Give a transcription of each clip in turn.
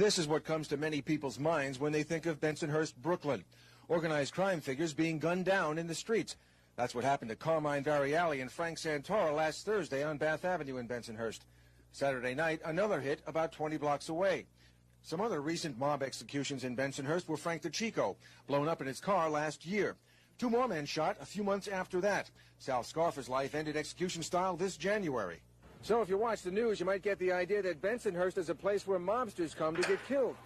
This is what comes to many people's minds when they think of Bensonhurst, Brooklyn. Organized crime figures being gunned down in the streets. That's what happened to Carmine Variali and Frank Santora last Thursday on Bath Avenue in Bensonhurst. Saturday night, another hit about 20 blocks away. Some other recent mob executions in Bensonhurst were Frank DeChico, blown up in his car last year. 2 more men shot a few months after that. Sal Scarfa's life ended execution style this January. So if you watch the news, you might get the idea that Bensonhurst is a place where mobsters come to get killed.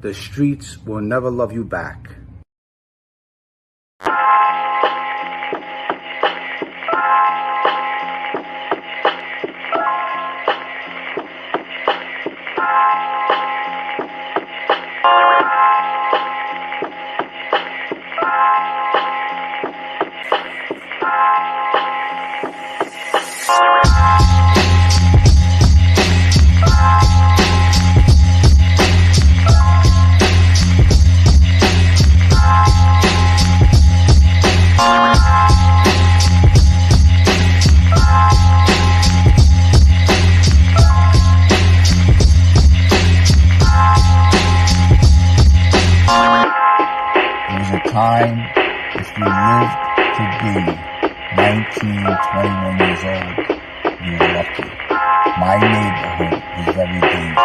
The streets will never love you back. Time, if you lived to be 19, 21 years old, you're lucky. My neighborhood is very dangerous.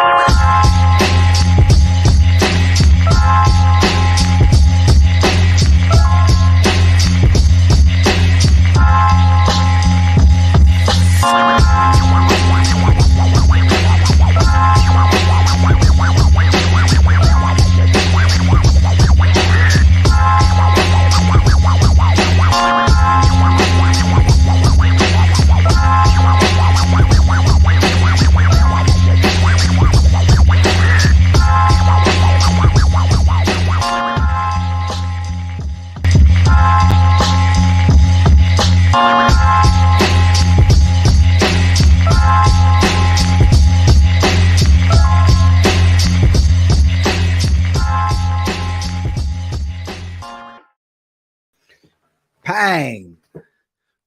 Bang!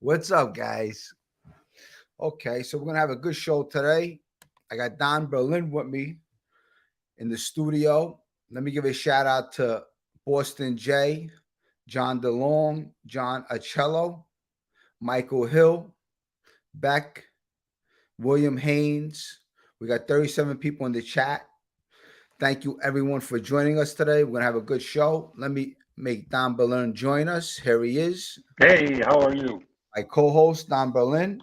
What's up, guys? Okay, so we're going to have a good show today. I got Don Berlin with me in the studio. Let me give a shout out to Boston J, John DeLong, John Acello, Michael Hill, Beck, William Haynes. We got 37 people in the chat. Thank you, everyone, for joining us today. We're going to have a good show. Let me make Don Berlin join us. Here he is. Hey, how are you? My co-host, Don Berlin.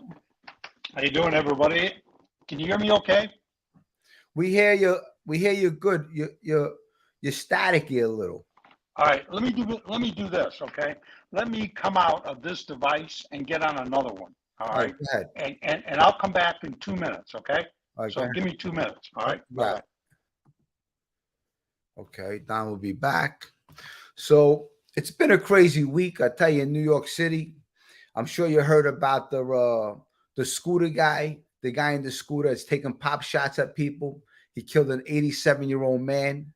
How you doing, everybody? Can you hear me okay? We hear you. We hear you good. You're staticky a little. All right, let me do this, okay? Let me come out of this device and get on another one. All right. Go ahead. And I'll come back in 2 minutes, okay? All right, so give me 2 minutes. All right. Bye. Okay, Don will be back. So it's been a crazy week, I tell you, in New York City. I'm sure you heard about the scooter guy, the guy in the scooter that's taking pop shots at people. He killed an 87-year-old man.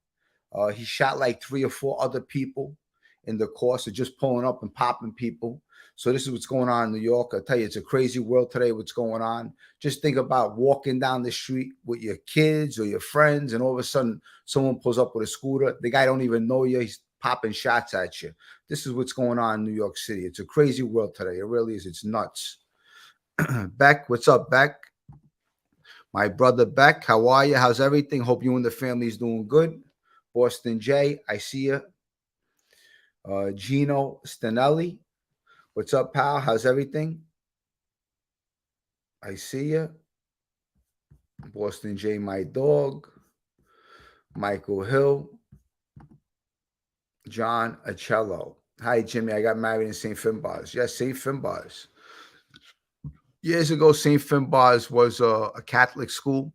He shot like 3 or 4 other people in the course of just pulling up and popping people. So this is what's going on in New York. I tell you, it's a crazy world today, what's going on. Just think about walking down the street with your kids or your friends, and all of a sudden someone pulls up with a scooter. The guy don't even know you. He's popping shots at you. This is what's going on in New York City. It's a crazy world today. It really is. It's nuts. Beck, what's up, Beck? My brother Beck, how are you? How's everything? Hope you and the family's doing good. Boston J, I see you. Gino Stanelli, what's up, pal? How's everything? I see you. Boston J, my dog. Michael Hill. John Acello. Hi, Jimmy. I got married in St. Finbar's. Yes, St. Finbar's. Years ago, St. Finbar's was a Catholic school.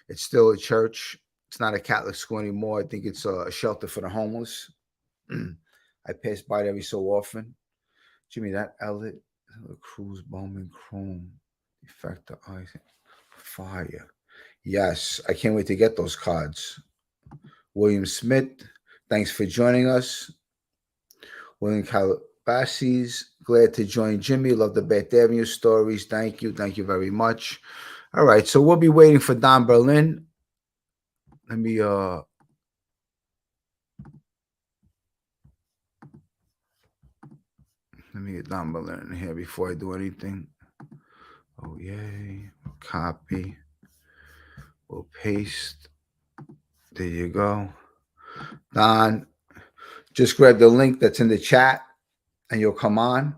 It's still a church. It's not a Catholic school anymore. I think it's a shelter for the homeless. I pass by it every so often. Jimmy, that Elliot, Cruz, Bowman, Chrome, Effector, Eyes, Fire. Yes, I can't wait to get those cards. William Smith, thanks for joining us. William Calabasas, glad to join Jimmy. Love the Bath Avenue stories. Thank you. Thank you very much. All right, so we'll be waiting for Don Berlin. Let me get Don Berlin in here before I do anything. Oh yay! Copy. We'll paste. There you go. Don, just grab the link that's in the chat, and you'll come on.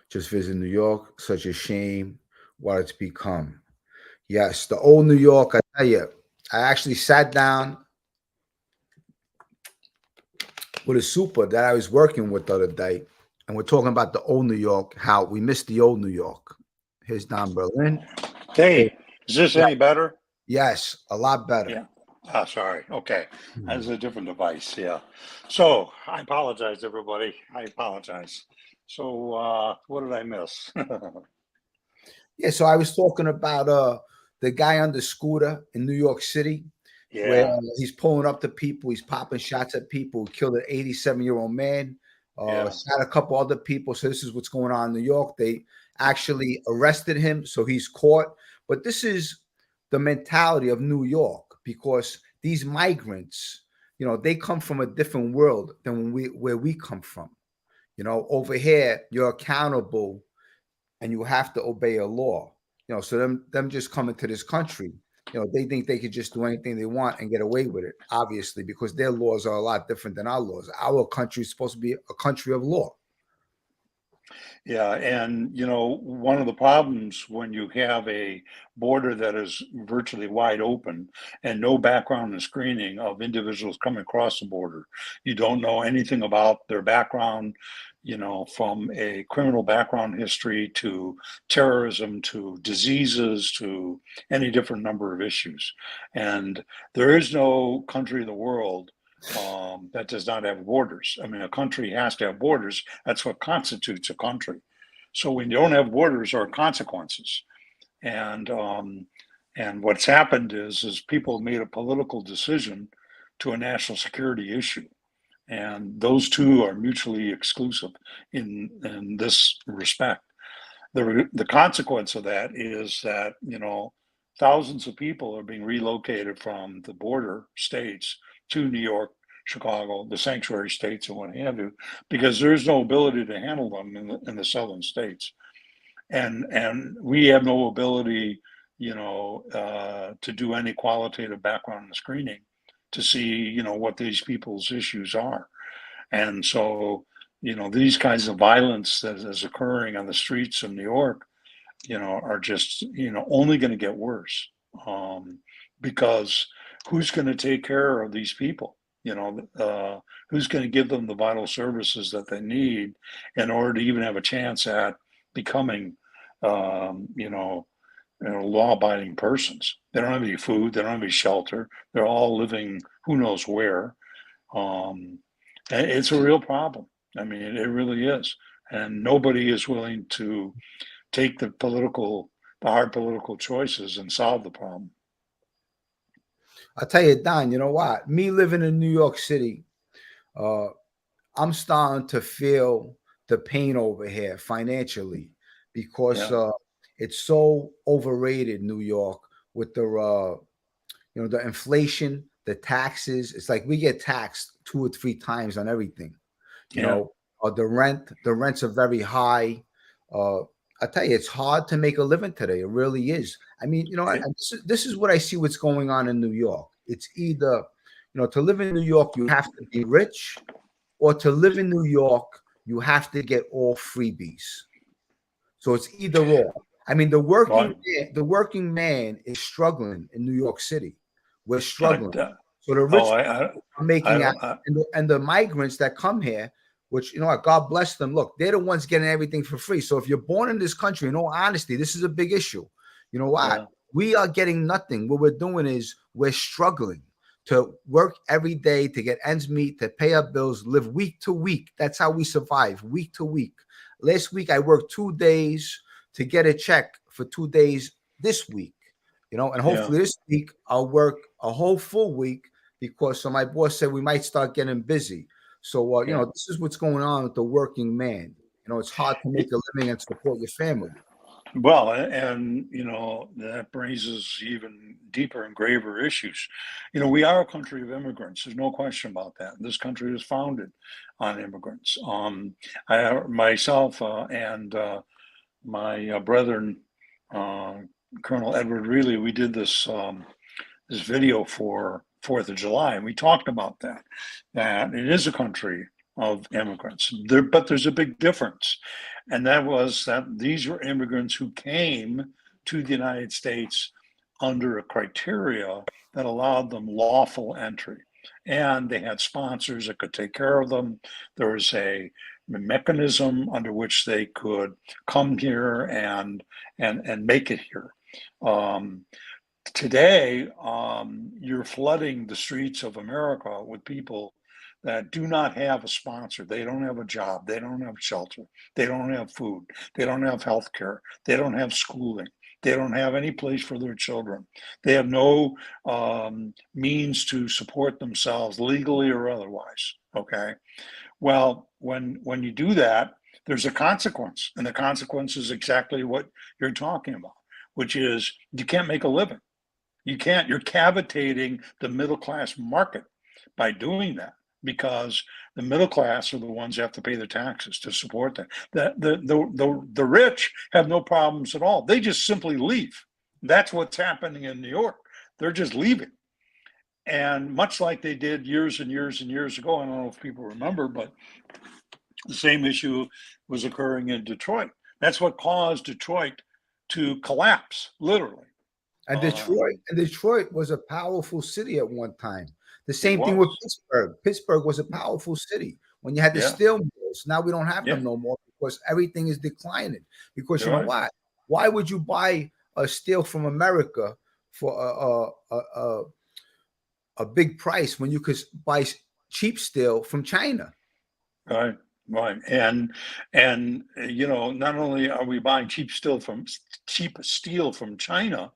Just visit New York. Such a shame what it's become. Yes, the old New York. I tell you, I actually sat down with a super that I was working with the other day, and we're talking about the old New York, how we missed the old New York. Here's Don Berlin. Hey, is this Yeah, any better? yes, a lot better. Yeah. Ah, sorry. Okay. That's a different device. Yeah. So I apologize, everybody. I apologize. So what did I miss? Yeah, so I was talking about the guy on the scooter in New York City, where Yeah. he's pulling up to people, he's popping shots at people, killed an 87-year-old man, Yeah. shot a couple other people. So this is what's going on in New York. They actually arrested him, so he's caught. But this is the mentality of New York, because these migrants, they come from a different world than where we come from. Over here, you're accountable and you have to obey a law. So them just coming to this country, they think they could just do anything they want and get away with it, obviously, because their laws are a lot different than our laws. Our country is supposed to be a country of law. Yeah, and one of the problems when you have a border that is virtually wide open and no background and screening of individuals coming across the border, you don't know anything about their background, from a criminal background history to terrorism to diseases to any different number of issues. And there is no country in the world that does not have borders. I mean, a country has to have borders. That's what constitutes a country. So when you don't have borders, there are consequences. And what's happened is people made a political decision to a national security issue, and those two are mutually exclusive in this respect. The consequence of that is that thousands of people are being relocated from the border states to New York, Chicago, the sanctuary states, and what have you, because there's no ability to handle them in the southern states, and we have no ability, to do any qualitative background screening to see what these people's issues are. And so, these kinds of violence that is occurring on the streets of New York, are just, only going to get worse. Because who's going to take care of these people? Who's going to give them the vital services that they need in order to even have a chance at becoming, law-abiding persons? They don't have any food. They don't have any shelter. They're all living who knows where. Um, and it's a real problem. I mean, it really is. And nobody is willing to take the hard political choices and solve the problem. I'll tell you, Don, you know what? Me living in New York City, uh, I'm starting to feel the pain over here financially, because Yeah, it's so overrated, New York, with the inflation, the taxes. It's like we get taxed 2 or 3 times on everything. You yeah, know, the rents are very high. Uh, I tell you, it's hard to make a living today. It really is. I mean, it, this is what I see what's going on in New York. It's either, to live in New York, you have to be rich, or to live in New York, you have to get all freebies. So it's either or. I mean, but the working man is struggling in New York City. We're I, struggling. So the oh, rich I, are I making out, don't, and the migrants that come here, which what, God bless them. Look, they're the ones getting everything for free. So if you're born in this country, in all honesty, this is a big issue. You know what? yeah, We are getting nothing. What we're doing is we're struggling to work every day to get ends meet, to pay our bills, live week to week. That's how we survive, week to week. Last week I worked 2 days to get a check for 2 days this week. And yeah, hopefully this week I'll work a whole full week, because so my boss said we might start getting busy. So yeah. this is what's going on with the working man. It's hard to make a living and support your family. Well, and you know, that raises even deeper and graver issues. You know, we are a country of immigrants. There's no question about that. This country is founded on immigrants. I myself and my brethren, uh, Colonel Edward Reilly, we did this video for Fourth of July, and we talked about that it is a country of immigrants. But there's a big difference, and that was that these were immigrants who came to the United States under a criteria that allowed them lawful entry, and they had sponsors that could take care of them. There was a mechanism under which they could come here and make it here. Um, Today, you're flooding the streets of America with people that do not have a sponsor. They don't have a job. They don't have shelter. They don't have food. They don't have health care. They don't have schooling. They don't have any place for their children. They have no means to support themselves legally or otherwise. Okay. Well, when you do that, there's a consequence, and the consequence is exactly what you're talking about, which is you can't make a living. You can't. You're cavitating the middle class market by doing that, because the middle class are the ones who have to pay the taxes to support that. The rich have no problems at all. They just simply leave. That's what's happening in New York. They're just leaving. And much like they did years and years and years ago, I don't know if people remember, but the same issue was occurring in Detroit. That's what caused Detroit to collapse, literally. And Detroit was a powerful city at one time. The It same thing with was. Pittsburgh. Pittsburgh was a powerful city when you had the Yeah. steel mills. Now we don't have Yeah. them no more because everything is declining. Because you You're know right. what? Why would you buy a steel from America for a big price when you could buy cheap steel from China? Right. Right. And you know, not only are we buying cheap steel from China,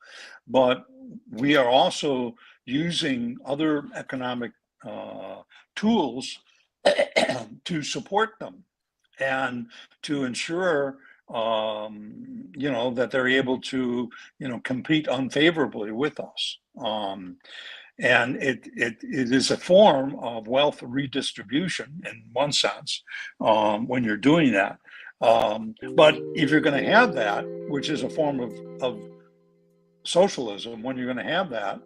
but we are also using other economic uh, tools to support them and to ensure you know, that they're able to, you know, compete unfavorably with us. And it is a form of wealth redistribution in one sense, when you're doing that. But if you're going to have that, which is a form of socialism, when you're going to have that,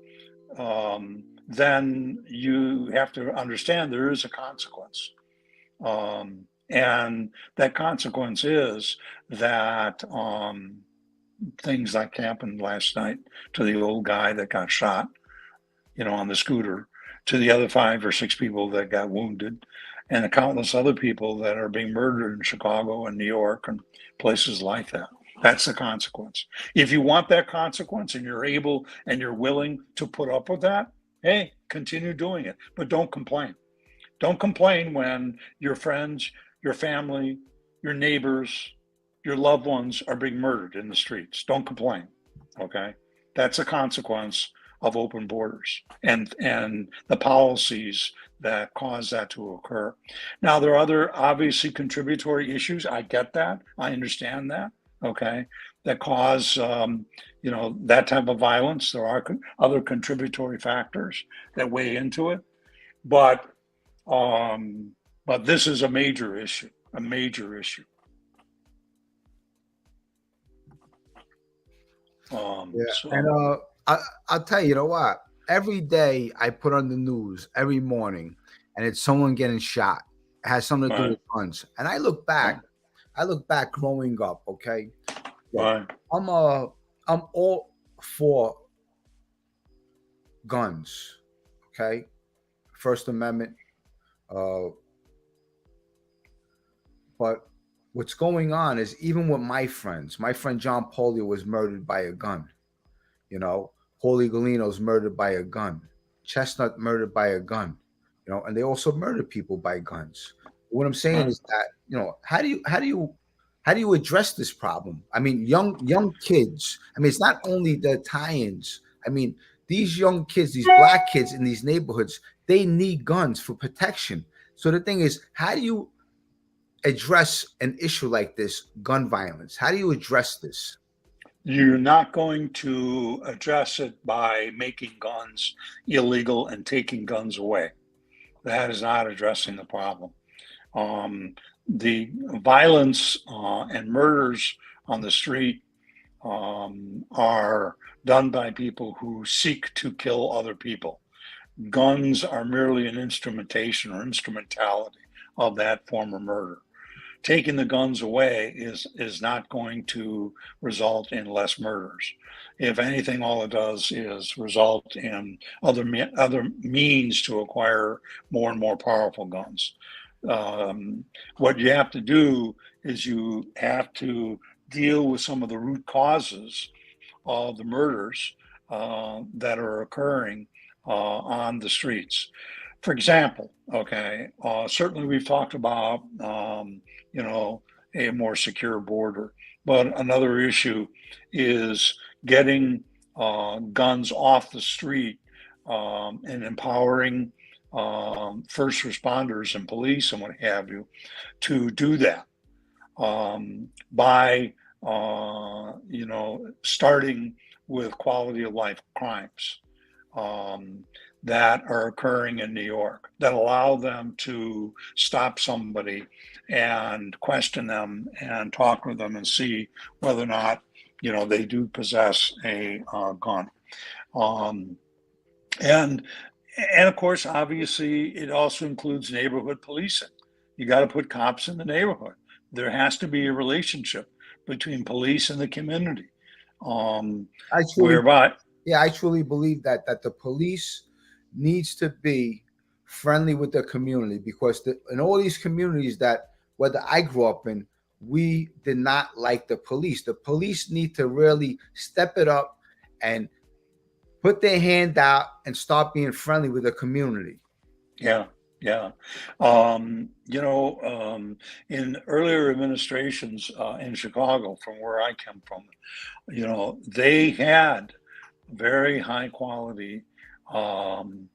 then you have to understand there is a consequence. And that consequence is that things like happened last night to the old guy that got shot, you know, on the scooter, to the other 5 or 6 people that got wounded, and the countless other people that are being murdered in Chicago and New York and places like that. That's the consequence. If you want that consequence and you're able and you're willing to put up with that, hey, continue doing it, but don't complain. Don't complain when your friends, your family, your neighbors, your loved ones are being murdered in the streets. Don't complain. Okay? That's a consequence of open borders and the policies that cause that to occur. Now, there are other obviously contributory issues. I get that. I understand that. Okay, that cause you know, that type of violence. There are other contributory factors that weigh into it, but this is a major issue. A major issue. Yeah, So and I'll tell you, you know what? Every day I put on the news every morning, and it's someone getting shot. It has something to do right, with guns. And I look back growing up. Okay, look, right, I'm all for guns. Okay, First Amendment. Uh, but what's going on is even with my friend John Polio was murdered by a gun. You know, Holy Galino's murdered by a gun. Chestnut murdered by a gun. You know, and they also murder people by guns. What I'm saying right. is that, you know, how do you address this problem? I mean, young kids. I mean, it's not only the Italians. I mean, these young kids, these black kids in these neighborhoods, they need guns for protection. So the thing is, how do you address an issue like this, gun violence? How do you address this? You're not going to address it by making guns illegal and taking guns away. That is not addressing the problem. Um, the violence and murders on the street are done by people who seek to kill other people. Guns are merely an instrumentation or instrumentality of that form of murder. Taking the guns away is not going to result in less murders. If anything, all it does is result in other means to acquire more and more powerful guns. What you have to do is you have to deal with some of the root causes of the murders that are occurring on the streets. For example, okay, certainly we've talked about, you know, a more secure border, but another issue is getting guns off the street and empowering first responders and police and what have you to do that by, you know, starting with quality of life crimes. That are occurring in New York that allow them to stop somebody and question them and talk with them and see whether or not, you know, they do possess a gun. Um, and and of course, obviously, it also includes neighborhood policing. You got to put cops in the neighborhood. There has to be a relationship between police and the community, I truly, whereby yeah, I truly believe that the police needs to be friendly with the community, because in all these communities that whether I grew up in, we did not like the police. The police need to really step it up and put their hand out and start being friendly with the community. yeah, yeah. You know, in earlier administrations in Chicago, from where I come from, you know, they had very high quality um,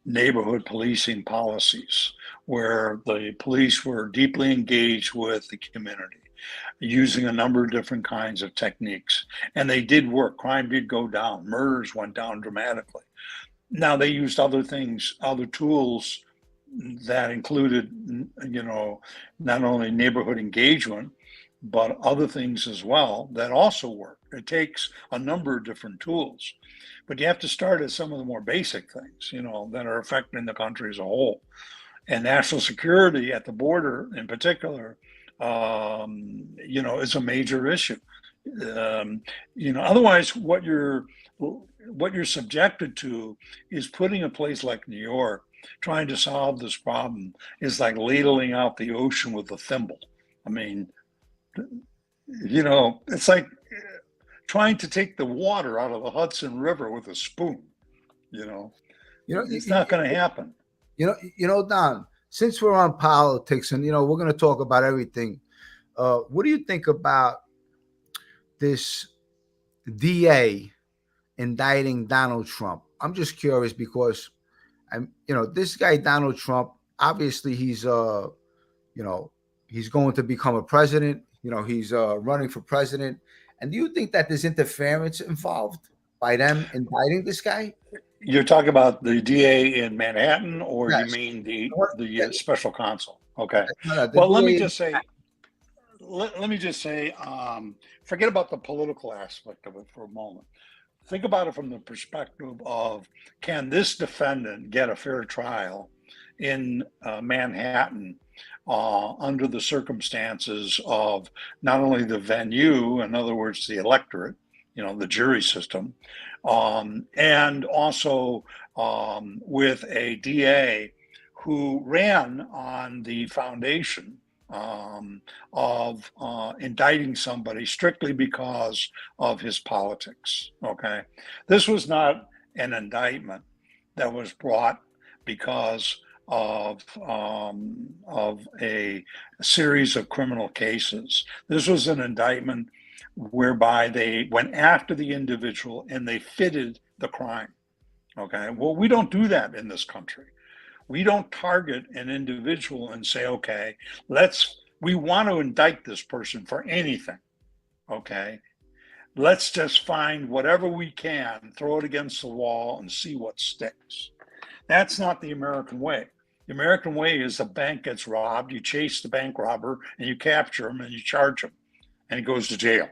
neighborhood policing policies where the police were deeply engaged with the community using a number of different kinds of techniques. And they did work. Crime did go down, murders went down dramatically. Now they used other things, other tools that included, you know, not only neighborhood engagement, but other things as well that also work. It takes a number of different tools, but you have to start at some of the more basic things, you know, that are affecting the country as a whole. And national security at the border, in particular, you know, is a major issue. You know, otherwise, what you're subjected to is putting a place like New York trying to solve this problem is like ladling out the ocean with a thimble. I mean, you know, it's like trying to take the water out of the Hudson River with a spoon. You know, You know, it's not going to happen. Don. Since we're on politics, and we're going to talk about everything. What do you think about this DA indicting Donald Trump? I'm just curious because this guy Donald Trump. Obviously, he's he's going to become a president. He's running for president. And do you think that there's interference involved by them indicting this guy? You're talking about the DA in Manhattan, or you Yes. mean the Yeah. special counsel? Okay. No, the Well, let me DA. just say, forget about the political aspect of it for a moment. Think about it from the perspective of, can this defendant get a fair trial in Manhattan under the circumstances of not only the venue, in other words, the electorate, the jury system, and also with a DA who ran on the foundation of indicting somebody strictly because of his politics. Okay, this was not an indictment that was brought because of a series of criminal cases. This was an indictment whereby they went after the individual and they fitted the crime. Okay, well, we don't do that in this country. We don't target an individual and say, okay, we want to indict this person for anything. Okay. let's just find whatever we can, throw it against the wall, and see what sticks. That's not the American way. The American way is a bank gets robbed, you chase the bank robber, and you capture him, and you charge him, and he goes to jail.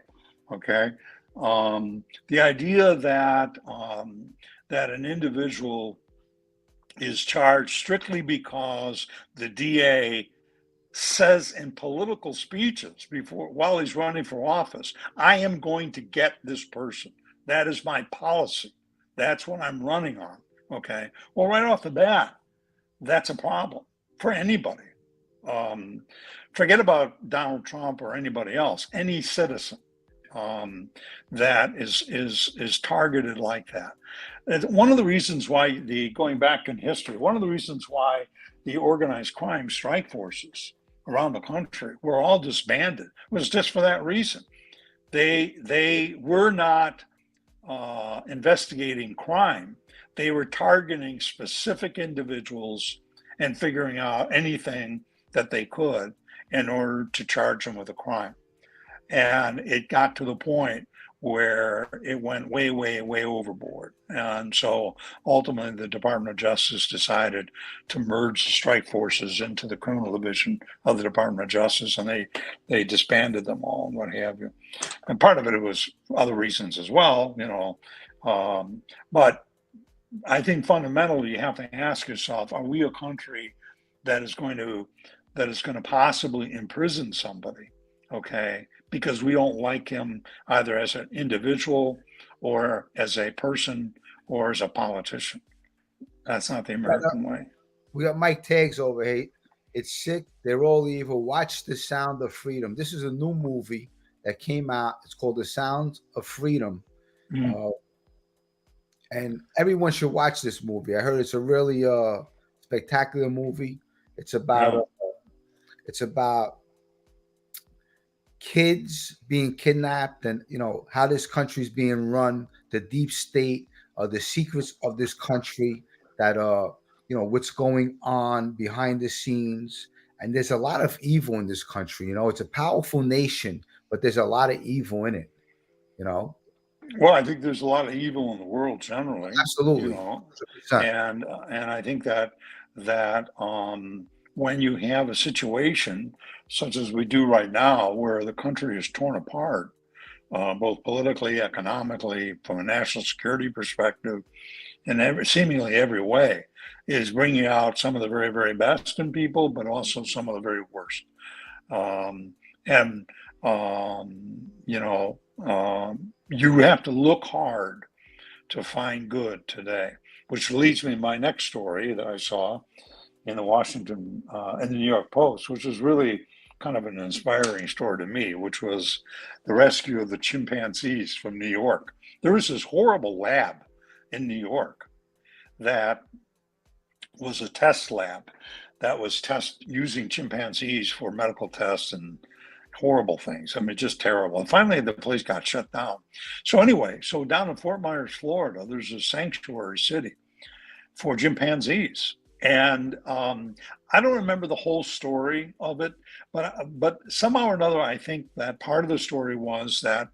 Okay. The idea that that an individual is charged strictly because the DA says in political speeches before while he's running for office, I am going to get this person. That is my policy. That's what I'm running on. Okay. Well, right off the bat, that's a problem for anybody. Forget about Donald Trump or anybody else. Any citizen that is targeted like that. One of the reasons why going back in history, one of the reasons why the organized crime strike forces around the country were all disbanded was just for that reason. They were not investigating crime. They were targeting specific individuals and figuring out anything that they could in order to charge them with a crime. And it got to the point where it went way, way, way overboard. And so ultimately the Department of Justice decided to merge the strike forces into the criminal division of the Department of Justice, and they disbanded them all and what have you. And part of it was other reasons as well, you know. But I think fundamentally you have to ask yourself, are we a country that is going to possibly imprison somebody, okay, because we don't like him either as an individual or as a person or as a politician? That's not the American way. We got Mike Tags over here. It's sick. They're all evil. Watch The Sound of Freedom. This is a new movie that came out. It's called The Sound of Freedom. And everyone should watch this movie. I heard it's a really spectacular movie. It's about kids being kidnapped, and you know how this country's being run, the deep state, the secrets of this country, that you know what's going on behind the scenes. And there's a lot of evil in this country. You know, it's a powerful nation, but there's a lot of evil in it. You know. Well, I think there's a lot of evil in the world generally. Absolutely. You know, 100%. and I think that when you have a situation such as we do right now, where the country is torn apart, both politically, economically, from a national security perspective, in seemingly every way, is bringing out some of the very, very best in people, but also some of the very worst. You know, you have to look hard to find good today, which leads me to my next story that I saw in the Washington and the New York Post, which was really kind of an inspiring story to me, which was the rescue of the chimpanzees from New York. There was this horrible lab in New York that was a test lab that was using chimpanzees for medical tests and horrible things. I mean, just terrible. And finally, the place got shut down. So anyway, so down in Fort Myers, Florida, there's a sanctuary city for chimpanzees. And I don't remember the whole story of it, but somehow or another, I think that part of the story was that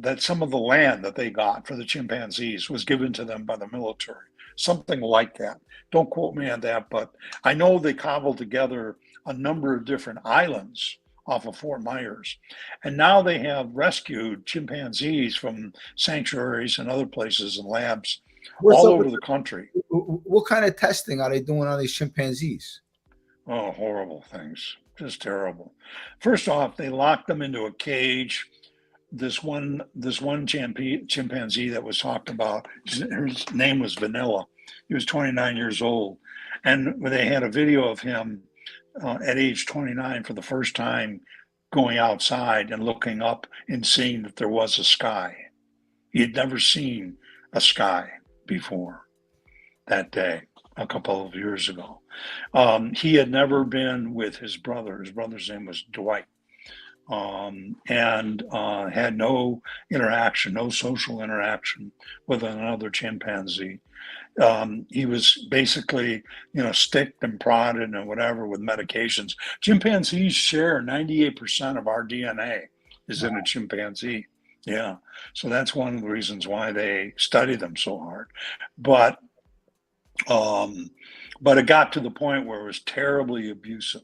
that some of the land that they got for the chimpanzees was given to them by the military, something like that. Don't quote me on that, but I know they cobbled together a number of different islands off of Fort Myers. And now they have rescued chimpanzees from sanctuaries and other places and labs all over the country. What kind of testing are they doing on these chimpanzees? Oh, horrible things. Just terrible. First off, they locked them into a cage. This one chimpanzee that was talked about, his name was Vanilla. He was 29 years old. And they had a video of him at age 29 for the first time going outside and looking up and seeing that there was a sky. He had never seen a sky before that day, a couple of years ago. He had never been with his brother. His brother's name was Dwight. And had no interaction, no social interaction with another chimpanzee. He was basically, sticked and prodded and whatever with medications. Chimpanzees share 98% of our DNA is in a chimpanzee. Yeah. So that's one of the reasons why they study them so hard. But it got to the point where it was terribly abusive.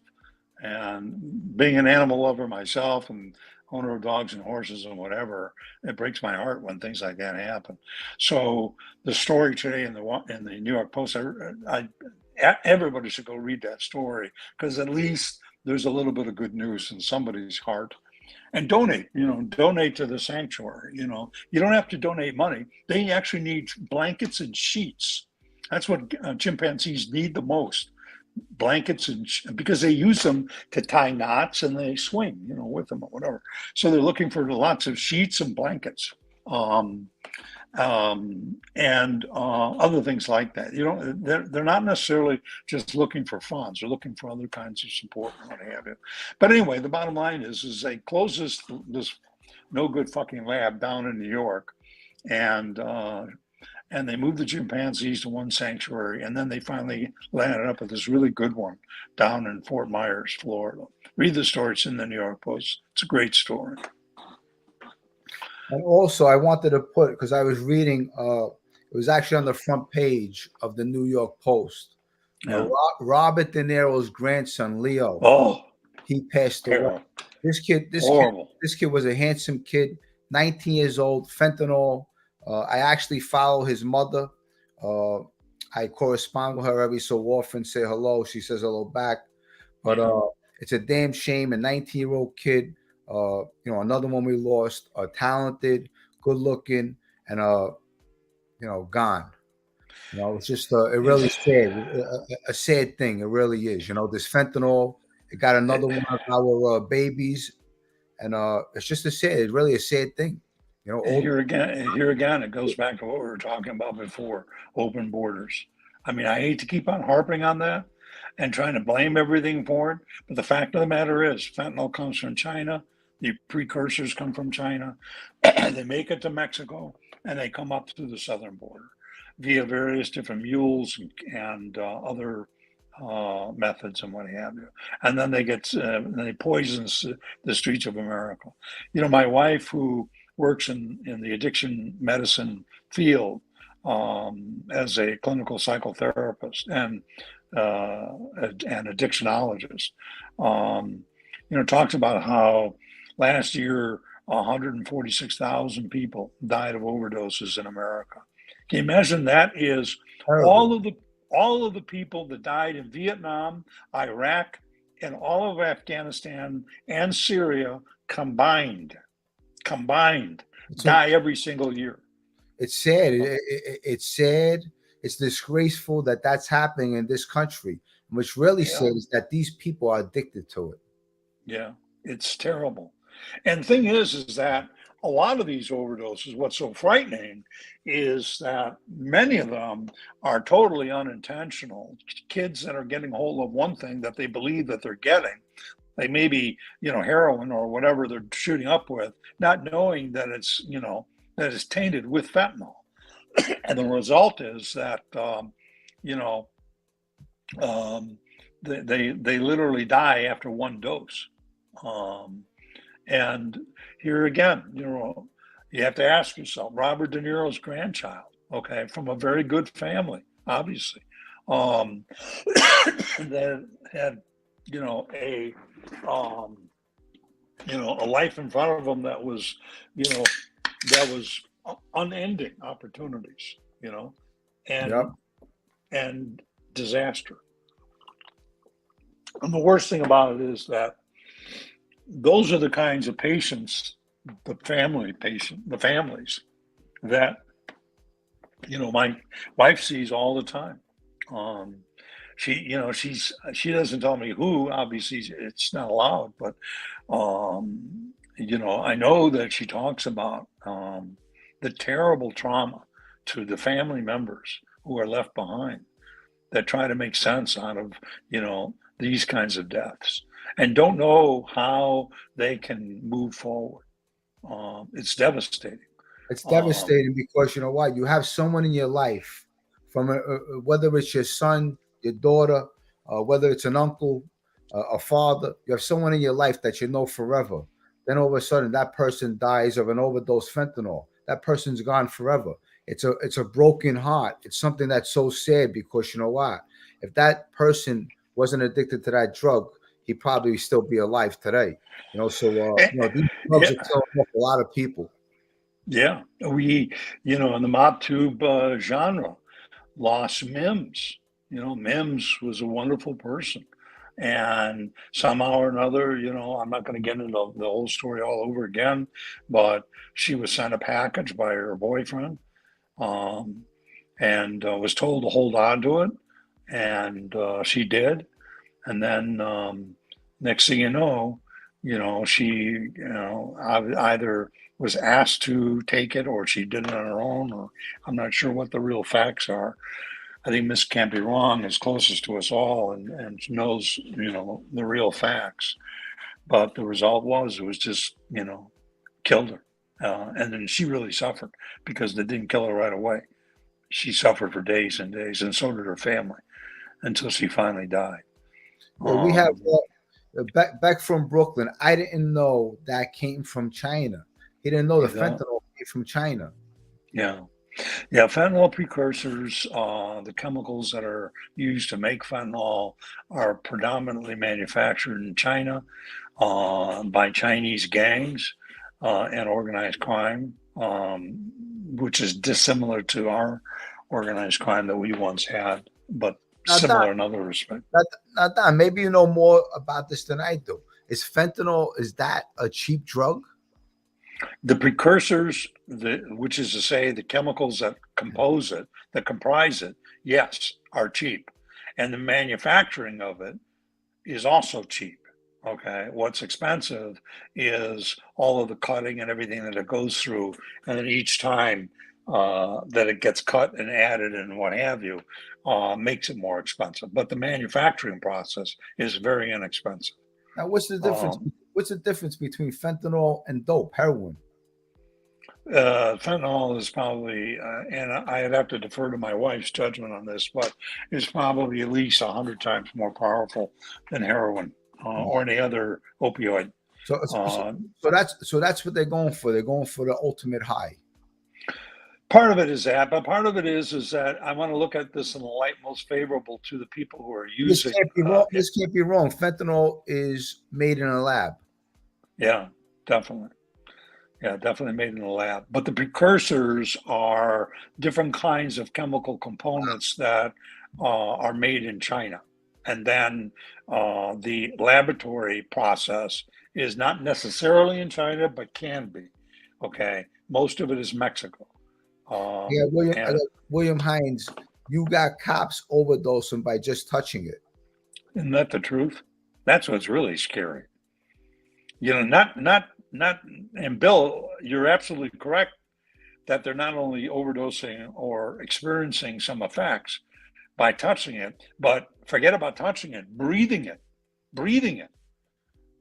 And being an animal lover myself and owner of dogs and horses and whatever, it breaks my heart when things like that happen. So the story today in the New York Post, everybody should go read that story, because at least there's a little bit of good news in somebody's heart. And donate, donate to the sanctuary. You don't have to donate money. They actually need blankets and sheets. That's what chimpanzees need the most. Blankets, because they use them to tie knots and they swing, with them or whatever. So they're looking for lots of sheets and blankets, and other things like that. They're not necessarily just looking for funds. They're looking for other kinds of support and what have you. But anyway, the bottom line is they close this no good fucking lab down in New York, and they moved the chimpanzees to one sanctuary, and then they finally landed up at this really good one down in Fort Myers, Florida. Read the story. It's in the New York Post. It's a great story. And also, I wanted to put, because I was reading, it was actually on the front page of the New York Post. Yeah. Robert De Niro's grandson, Leo. Oh, he passed away. This kid was a handsome kid, 19 years old, fentanyl. I actually follow his mother. I correspond with her every so often, say hello. She says hello back. But it's a damn shame. A 19-year-old kid, another one we lost, talented, good looking, and gone. It's just it really sad. A sad thing. It really is. This fentanyl. It got another one of our babies, and it's just it's really a sad thing. Here again, it goes back to what we were talking about before: open borders. I mean, I hate to keep on harping on that and trying to blame everything for it, but the fact of the matter is, fentanyl comes from China. The precursors come from China. They make it to Mexico, and they come up through the southern border via various different mules and other methods and what have you. And then they poison the streets of America. My wife, who works in the addiction medicine field as a clinical psychotherapist and an addictionologist, talks about how last year 146,000 people died of overdoses in America. Can you imagine? That is all of the people that died in Vietnam, Iraq, and all of Afghanistan and Syria combined die every single year. It's sad. It's sad. It's disgraceful that that's happening in this country. What's really sad is that these people are addicted to it. Yeah, it's terrible. And the thing is that a lot of these overdoses, what's so frightening is that many of them are totally unintentional. Kids that are getting hold of one thing that they believe that they're getting, like maybe, heroin or whatever they're shooting up with, not knowing that it's, that it's tainted with fentanyl. And the result is that, they literally die after one dose. And here again, you have to ask yourself, Robert De Niro's grandchild, okay, from a very good family, obviously, that had, a life in front of them that was, unending opportunities, and disaster. And the worst thing about it is that those are the kinds of patients, the families that, my wife sees all the time. She doesn't tell me who, obviously it's not allowed, but, I know that she talks about the terrible trauma to the family members who are left behind that try to make sense out of, these kinds of deaths and don't know how they can move forward. It's devastating. It's devastating because you know what? You have someone in your life, from whether it's your son, your daughter, whether it's an uncle, a father. You have someone in your life that you know forever. Then all of a sudden, that person dies of an overdose fentanyl. That person's gone forever. It's a broken heart. It's something that's so sad because you know what? If that person wasn't addicted to that drug, he'd probably still be alive today. These drugs Yeah, are killing off a lot of people. yeah. We, in the mob tube genre, lost Mims. Mims was a wonderful person. And somehow or another, I'm not going to get into the whole story all over again, but she was sent a package by her boyfriend, um, and was told to hold on to it. And she did. And then next thing she, either was asked to take it or she did it on her own, or I'm not sure what the real facts are. I think Miss Can't Be Wrong is closest to us all and knows, the real facts. But the result was it was just, killed her. And then she really suffered because they didn't kill her right away. She suffered for days and days, and so did her family until she finally died. Yeah, we have Um, back from Brooklyn. I didn't know that came from China. He didn't know the you know, fentanyl came from China. yeah. Yeah, fentanyl precursors, the chemicals that are used to make fentanyl are predominantly manufactured in China by Chinese gangs and organized crime, which is dissimilar to our organized crime that we once had, but Now, Don, similar in other respects. Don, maybe you know more about this than I do. Is fentanyl, is that a cheap drug? The precursors, which is to say the chemicals that compose it, that comprise it, yes, are cheap. And the manufacturing of it is also cheap. Okay. What's expensive is all of the cutting and everything that it goes through. And then each time that it gets cut and added and what have you, makes it more expensive. But the manufacturing process is very inexpensive. Now, what's the difference? Um, What's the difference between fentanyl and dope, heroin? Fentanyl is probably, and I'd have to defer to my wife's judgment on this, but is probably at least 100 times more powerful than heroin or any other opioid. So, so, Uh, so that's what they're going for. They're going for the ultimate high. Part of it is that, but part of it is that I want to look at this in the light most favorable to the people who are This using can't be wrong. it. This can't be wrong. Fentanyl is made in a lab. Yeah, definitely. Yeah, definitely made in the lab. But the precursors are different kinds of chemical components that are made in China. And then the laboratory process is not necessarily in China, but can be. Okay. Most of it is Mexico. Yeah, I And got William Hines. You got cops overdosing by just touching it. isn't that the truth? That's what's really scary. Not, and Bill, you're absolutely correct that they're not only overdosing or experiencing some effects by touching it, but forget about touching it, breathing it.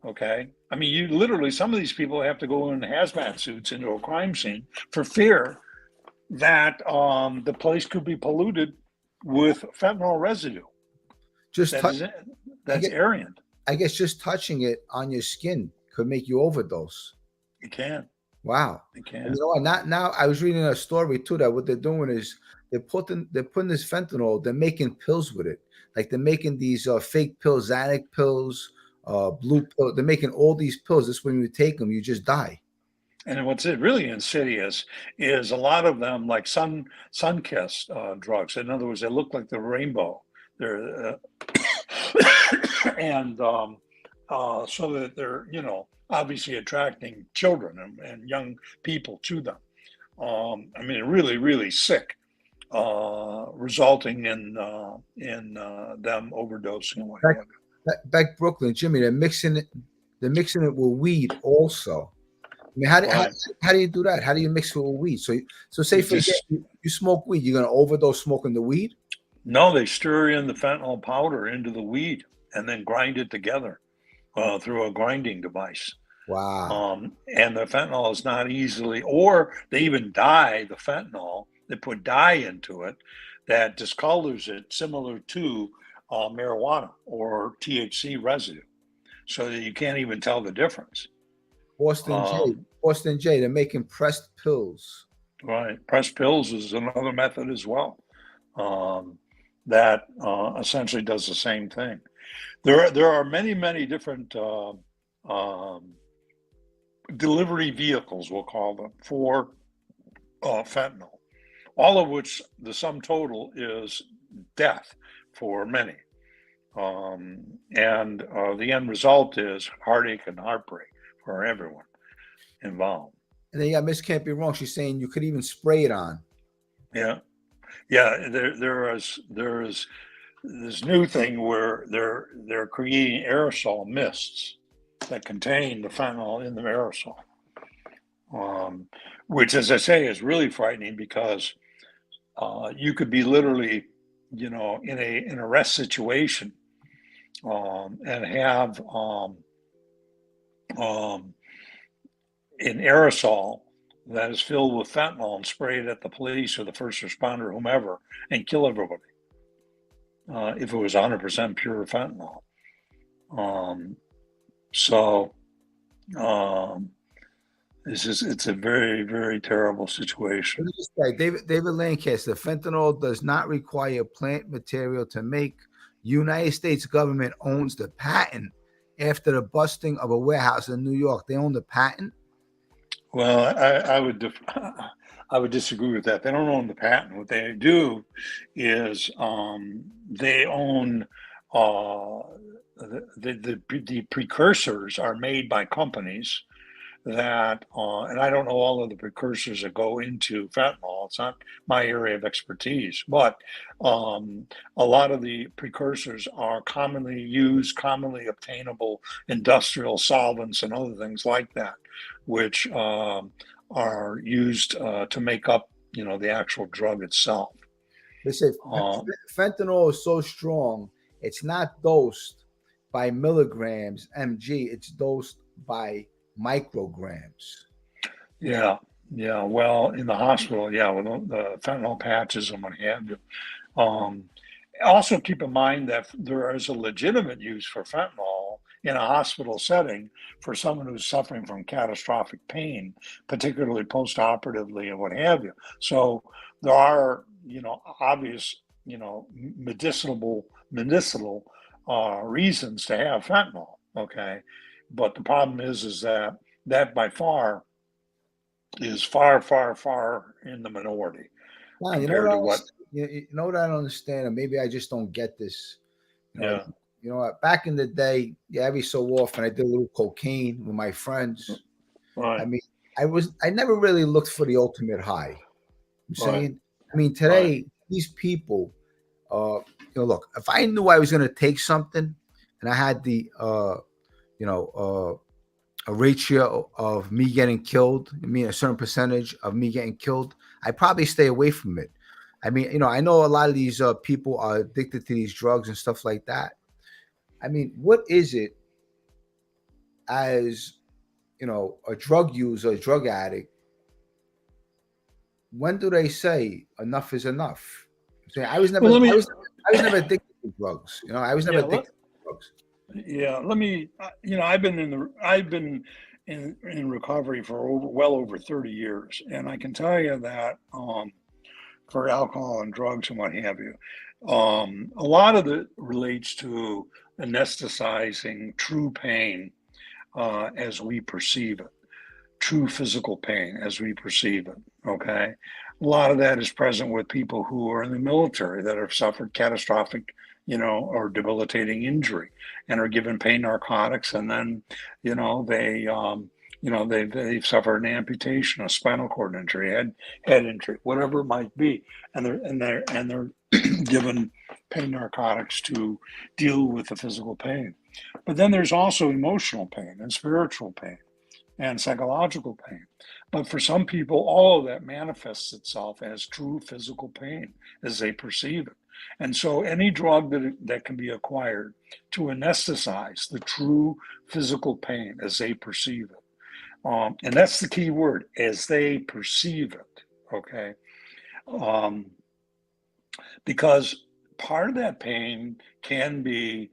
Okay. I mean, you literally, some of these people have to go in hazmat suits into a crime scene for fear that the place could be polluted with fentanyl residue. Just That touch. is I that's guess, aerient. I guess just touching it on your skin could make you overdose. You can. Wow. You And you can. know what? Not now. I was reading a story too that what they're doing is they're putting this fentanyl. They're making pills with it. Like they're making these fake pills, Xanax pills, blue pill. They're making all these pills. This when you take them, you just die. And what's really insidious is a lot of them, like sun kissed drugs. In other words, they look like the rainbow. They're and so that they're obviously attracting children and young people to them. I mean, really, really sick, resulting in them overdosing and what Back, have you. back Brooklyn, Jimmy. They're mixing it with weed also. I mean, how do, how, Right. how do you do that? How do you mix it with weed? So say You for just example, you smoke weed, you're gonna overdose smoking the weed. no, they stir in the fentanyl powder into the weed and then grind it together through a grinding device. Wow. And the fentanyl is not easily, or they even dye the fentanyl. They put dye into it that discolors it, similar to marijuana or THC residue, so that you can't even tell the difference. Boston J. Um, Boston J. They're making pressed pills. right. Pressed pills is another method as well. Um, that essentially does the same thing. There are many different um, delivery vehicles, we'll call them, for fentanyl. All of which the sum total is death for many. And the end result is heartache and heartbreak for everyone involved. And then Miss can't be wrong. She's saying you could even spray it on. Yeah, yeah. There is this new thing where they're creating aerosol mists that contain the fentanyl in the aerosol, which, as I say, is really frightening because you could be literally, in an arrest situation, and have um, an aerosol that is filled with fentanyl and spray it at the police or the first responder, whomever, and kill everybody. If it was 100% pure fentanyl. Um, so it's a very terrible situation. David Lancaster, fentanyl does not require plant material to make. United States government owns the patent after the busting of a warehouse in New York. They own the patent. Well, I would disagree with that. They don't own the patent. What they do is they own the precursors are made by companies that, and I don't know all of the precursors that go into fentanyl. It's not my area of expertise, but a lot of the precursors are commonly used, commonly obtainable industrial solvents and other things like that, which are used to make up, the actual drug itself. They say fentanyl is so strong, it's not dosed by milligrams mg, it's dosed by micrograms. Yeah. Well, in the hospital, yeah, with the fentanyl patches and what have you. Also, keep in mind that there is a legitimate use for fentanyl in a hospital setting for someone who's suffering from catastrophic pain, particularly post-operatively and what have you. So there are, obvious, medicinal reasons to have fentanyl. Okay, but the problem is that by far is far in the minority compared to what. You know what I don't understand, and maybe I just don't get this. Yeah. Back in the day, every so often I did a little cocaine with my friends. Right. I mean, I never really looked for the ultimate high. I'm saying, Right. I mean, today these people, look, if I knew I was going to take something, and I had the, a ratio of me getting killed, a certain percentage of me getting killed, I'd probably stay away from it. I mean, I know a lot of these people are addicted to these drugs and stuff like that. I mean, what is it as, a drug user, a drug addict? When do they say enough is enough? I was never addicted to drugs. I was never addicted to drugs. Yeah, let me. I've been in recovery for well over 30 years, and I can tell you that for alcohol and drugs and what have you, a lot of it relates to anesthetizing true pain as we perceive it, true physical pain as we perceive it. Okay, a lot of that is present with people who are in the military that have suffered catastrophic, or debilitating injury and are given pain narcotics, and then, they've suffered an amputation, a spinal cord injury, head injury, whatever it might be, and they're given pain narcotics to deal with the physical pain. But then there's also emotional pain and spiritual pain and psychological pain. But for some people, all of that manifests itself as true physical pain as they perceive it. And so any drug that can be acquired to anesthetize the true physical pain as they perceive it. And that's the key word, as they perceive it, okay? Because part of that pain can be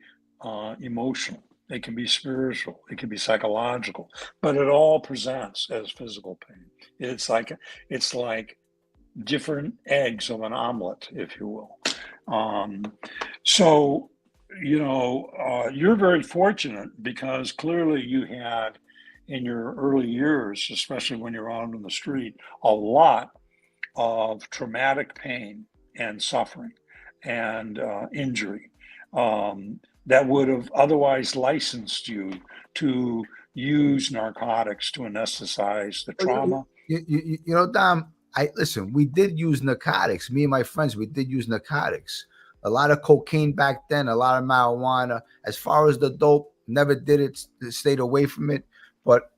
emotional. it can be spiritual, it can be psychological, but it all presents as physical pain. It's like different eggs of an omelet, if you will. Um, so, you're very fortunate because clearly you had in your early years, especially when you're out on the street, a lot of traumatic pain and suffering and injury that would have otherwise licensed you to use narcotics to anesthetize the trauma. Dom, I listen, we did use narcotics. Me and my friends, we did use narcotics. A lot of cocaine back then, a lot of marijuana. As far as the dope, never did it, stayed away from it. But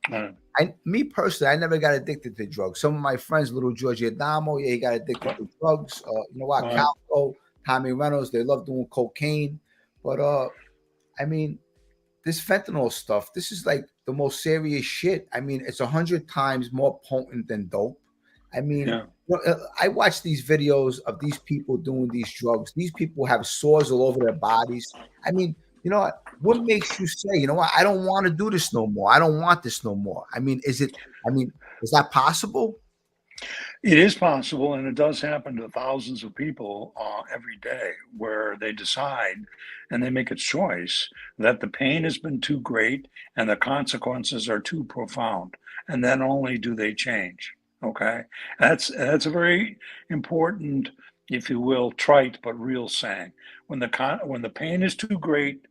me personally, I never got addicted to drugs. Some of my friends, little Georgie Adamo, yeah, he got addicted to drugs. You know what, Calco, Tommy Reynolds, they love doing cocaine. But I mean, this fentanyl stuff, this is like the most serious shit. I mean, it's 100 times more potent than dope. I mean, I watch these videos of these people doing these drugs. These people have sores all over their bodies. I mean, you know what makes you say, you know what, I don't want to do this no more. I don't want this no more. I mean, is that possible? It is possible, and it does happen to thousands of people every day where they decide and they make a choice that the pain has been too great and the consequences are too profound, and then only do they change. Okay, that's a very important, if you will, trite but real saying. When the pain is too great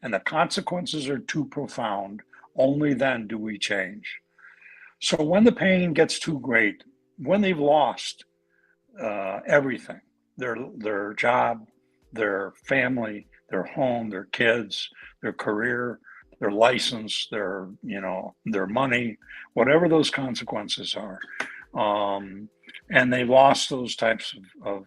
and the consequences are too profound, only then do we change. So when the pain gets too great, when they've lost everything, their job, their family, their home, their kids, their career, their license, their money, whatever those consequences are, and they lost those types of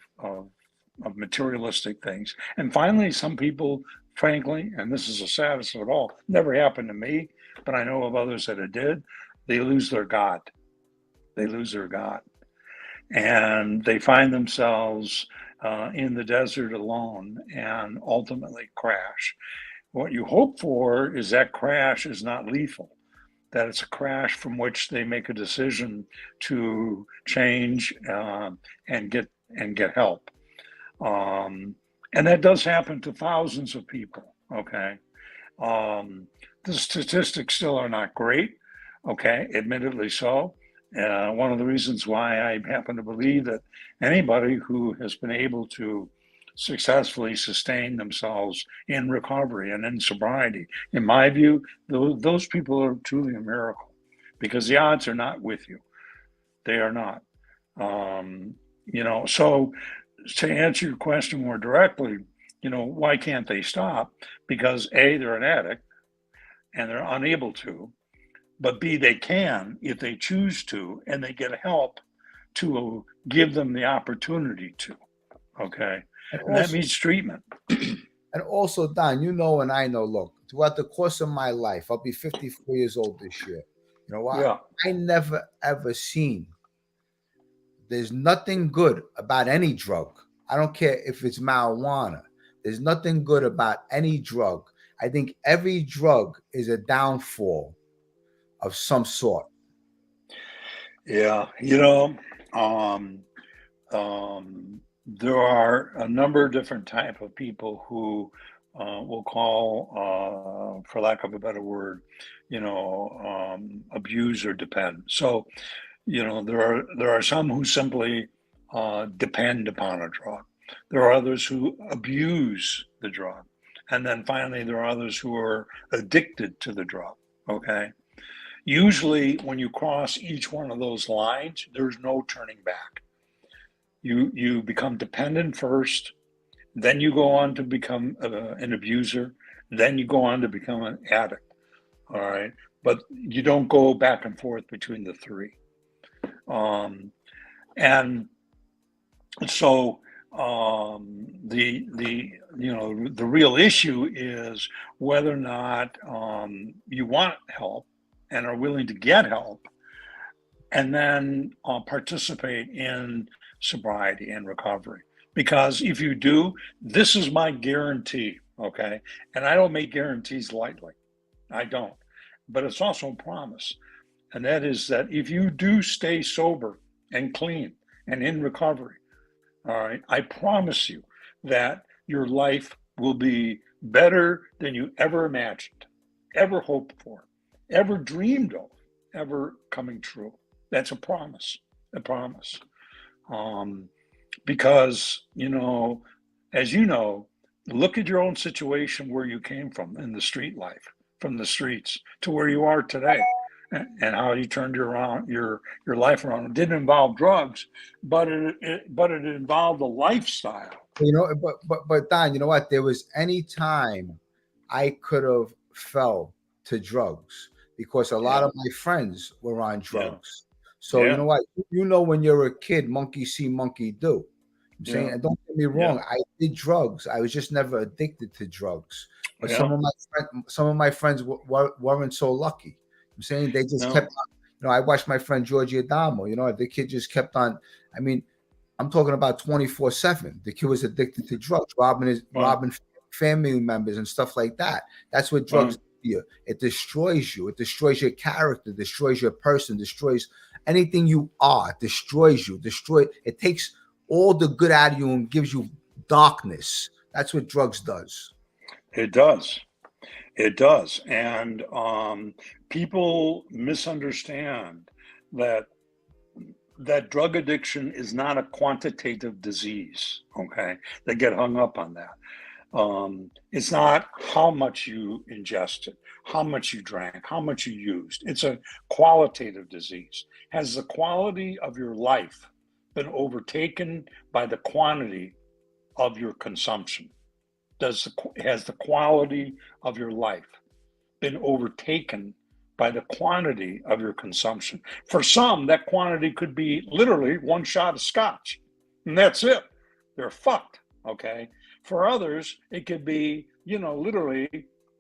materialistic things. And finally, some people, frankly, and this is the saddest of it all, never happened to me, but I know of others that it did, they lose their God. They lose their God. And they find themselves in the desert alone and ultimately crash. What you hope for is that crash is not lethal, that it's a crash from which they make a decision to change and get help. And that does happen to thousands of people, okay? The statistics still are not great, okay, admittedly so. One of the reasons why I happen to believe that anybody who has been able to successfully sustain themselves in recovery and in sobriety, in my view, those people are truly a miracle because the odds are not with you. They are not. So to answer your question more directly, why can't they stop? Because A, they're an addict and they're unable to. But B, they can if they choose to, and they get help to give them the opportunity to. Okay, and that means treatment. And also, Don, and I know, look, throughout the course of my life, I'll be 54 years old this year. You know what? Yeah. I never ever seen. There's nothing good about any drug. I don't care if it's marijuana. There's nothing good about any drug. I think every drug is a downfall of some sort. Yeah, there are a number of different type of people who will call, for lack of a better word, abuse or depend. So, there are some who simply depend upon a drug. There are others who abuse the drug, and then finally there are others who are addicted to the drug. Okay. Usually, when you cross each one of those lines, there's no turning back. You become dependent first, then you go on to become an abuser, then you go on to become an addict. All right, but you don't go back and forth between the three. And so the real issue is whether or not you want help and are willing to get help, and then participate in sobriety and recovery. Because if you do, this is my guarantee, okay? And I don't make guarantees lightly, I don't. But it's also a promise. And that is that if you do stay sober and clean and in recovery, all right, I promise you that your life will be better than you ever imagined, ever hoped for, ever dreamed of, ever coming true. That's a promise. Um, because, as you know, look at your own situation where you came from in the street life, from the streets to where you are today, and how you turned your life around. It didn't involve drugs, but it involved a lifestyle. But Don, you know what? There was any time I could have fell to drugs because a lot Yeah, of my friends were on yeah, drugs. So you yeah, know what? When you're a kid, monkey see, monkey do. I'm saying, yeah, and don't get me yeah, wrong, I did drugs. I was just never addicted to drugs. But yeah. some of my friends weren't so lucky. I'm saying they just kept No, on. I watched my friend Georgie Adamo. The kid just kept on. I mean, I'm talking about 24/7. The kid was addicted to drugs, wow, robbing family members and stuff like that. That's what drugs wow. do to you. It destroys you. It destroys your character, destroys your person, destroys anything you are, destroys you, it takes all the good out of you and gives you darkness. That's what drugs does. It does. It does. And people misunderstand that drug addiction is not a quantitative disease. Okay, they get hung up on that. It's not how much you ingested, how much you drank, how much you used. It's a qualitative disease. Has the quality of your life been overtaken by the quantity of your consumption? Has the quality of your life been overtaken by the quantity of your consumption? For some, that quantity could be literally one shot of scotch, and that's it. They're fucked. Okay. For others, it could be, literally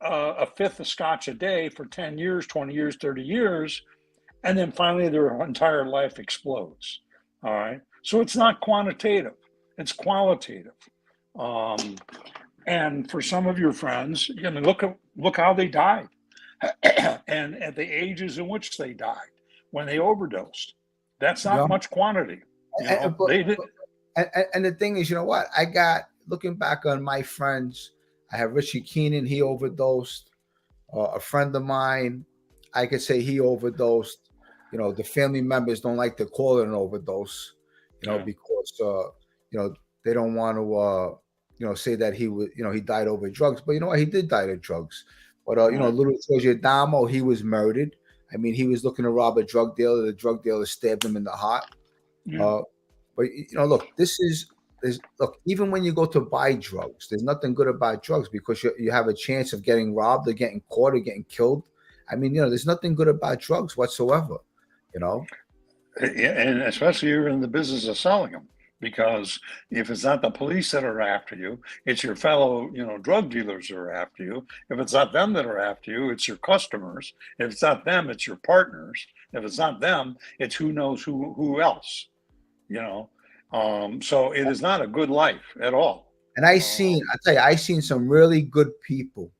a fifth of scotch a day for 10 years, 20 years, 30 years. And then finally, their entire life explodes. All right. So it's not quantitative, it's qualitative. Um, and for some of your friends, look how they died, and at the ages in which they died when they overdosed. That's You not know, much quantity. and, but, They did. and the thing is, you know what? I got looking back on my friends. I have Richie Keenan. He overdosed. A friend of mine, I could say he overdosed. The family members don't like to call it an overdose. Yeah, Because they don't want to say that he died over drugs. But you know what? He did die of drugs. But right. little George Adamo, he was murdered. I mean, he was looking to rob a drug dealer. The drug dealer stabbed him in the heart. Yeah. Uh, but look, look. Even when you go to buy drugs, there's nothing good about drugs because you have a chance of getting robbed or getting caught or getting killed. I mean, there's nothing good about drugs whatsoever. You know, And especially you're in the business of selling them, because if it's not the police that are after you, it's your fellow, drug dealers that are after you. If it's not them that are after you, it's your customers. If it's not them, it's your partners. If it's not them, it's who knows who else. You know, so it is not a good life at all. and I tell you, I seen some really good people.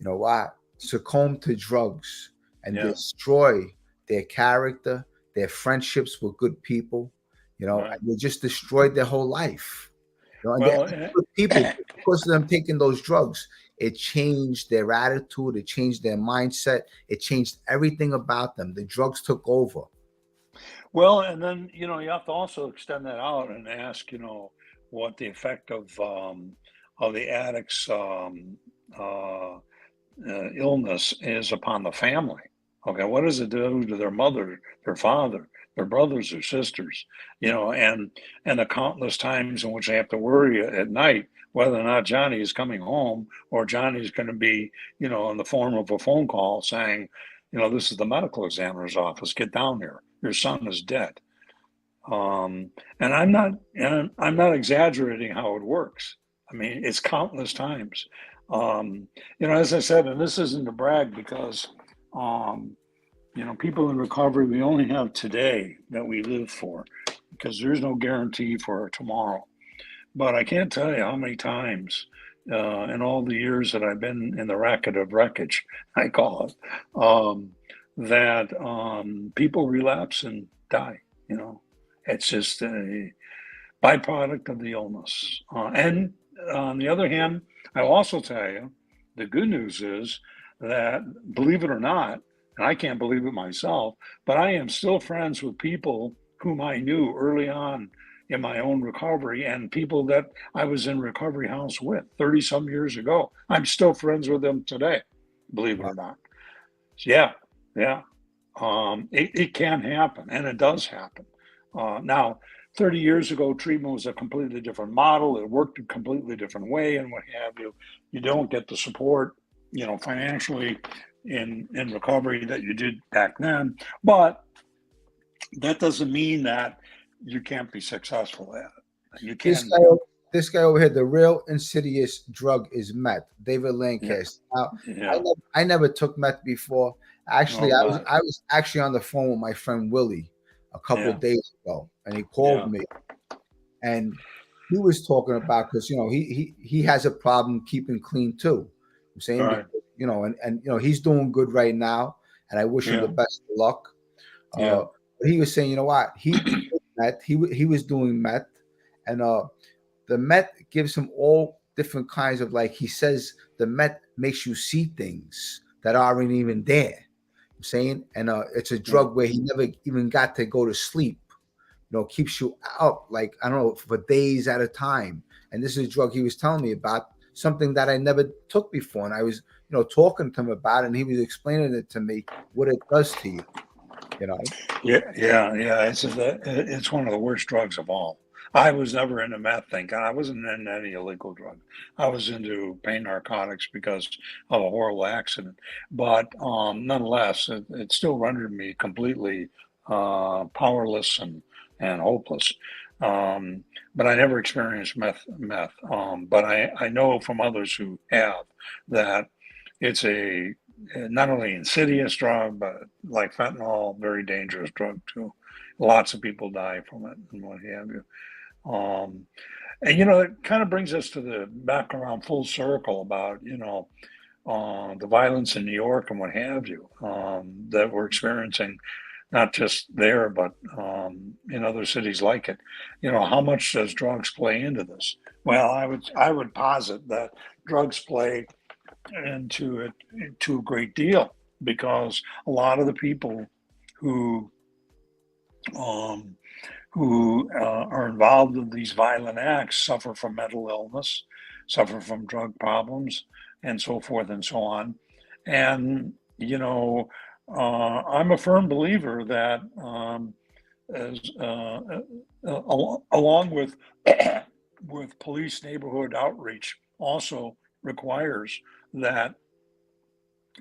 What succumb to drugs and Yeah, destroy their character, their friendships with good people. right. And they just destroyed their whole life. And Well, good people, because of them taking those drugs, it changed their attitude, it changed their mindset, it changed everything about them. The drugs took over. well, and then you have to also extend that out and ask, what the effect of the addict's illness is upon the family. Okay, what does it do to their mother, their father, their brothers or sisters? And the countless times in which they have to worry at night whether or not Johnny is coming home, or Johnny's going to be, in the form of a phone call saying, this is the medical examiner's office. Get down here. Your son is dead. And I'm not exaggerating how it works. I mean, it's countless times. As I said, and this isn't to brag, because um, people in recovery, we only have today that we live for, because there's no guarantee for tomorrow. But I can't tell you how many times, in all the years that I've been in the racket of wreckage, I call it, that people relapse and die. You know, it's just a byproduct of the illness. And on the other hand, I'll also tell you, the good news is that, believe it or not, and I can't believe it myself, but I am still friends with people whom I knew early on in my own recovery and people that I was in recovery house with 30 some years ago. I'm still friends with them today, believe it Wow. or not. Yeah, yeah. It can happen, and it does happen. Now, 30 years ago, treatment was a completely different model. It worked a completely different way, and what have you. You don't get the support, financially in recovery that you did back then. But that doesn't mean that you can't be successful at it. You This can guy, be. this guy over here, the real insidious drug is meth. David Yeah, Lancaster. Now, yeah. I never took meth before. Actually, Oh God. I was actually on the phone with my friend Willie a couple Yeah, of days ago, and he called yeah. me, and he was talking about, because he has a problem keeping clean too. I'm saying, Right. because he's doing good right now, and I wish him the Yeah, best of luck. yeah, But he was saying, you know what, he did meth. He was doing meth, and the Met gives him all different kinds of, like he says, the Met makes you see things that aren't even there. I'm saying, and it's a yeah. drug where he never even got to go to sleep. Keeps you up, like, I don't know, for days at a time. And this is a drug he was telling me about, something that I never took before. And I was, talking to him about it, and he was explaining it to me, what it does to you. You know, Yeah, yeah, yeah. It's one of the worst drugs of all. I was never into meth, thank God. I wasn't into any illegal drug. I was into pain narcotics because of a horrible accident. But nonetheless, it still rendered me completely powerless and hopeless. Um, but I never experienced meth. But I know from others who have that it's a not only insidious drug, but like fentanyl, very dangerous drug too. Lots of people die from it and what have you. Um, and it kind of brings us to the back around full circle about the violence in New York and what have you, that we're experiencing, not just there but in other cities like it. How much does drugs play into this? Well, I would posit that drugs play into it to a great deal, because a lot of the people who um, are involved in these violent acts suffer from mental illness, suffer from drug problems, and so forth and so on. And I'm a firm believer that as along with with police neighborhood outreach also requires that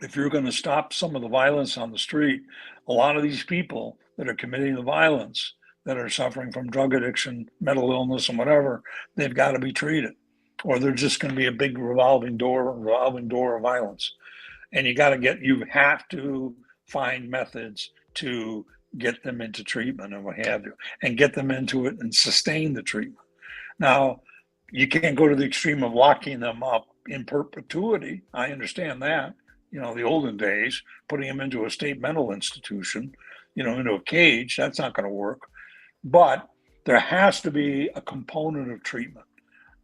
if you're going to stop some of the violence on the street, a lot of these people that are committing the violence, that are suffering from drug addiction, mental illness, and whatever, they've got to be treated, or they're just going to be a big revolving door of violence. And you have to find methods to get them into treatment and what have you, and get them into it and sustain the treatment. Now, you can't go to the extreme of locking them up in perpetuity. I understand that. The olden days, putting them into a state mental institution, into a cage, that's not going to work. But there has to be a component of treatment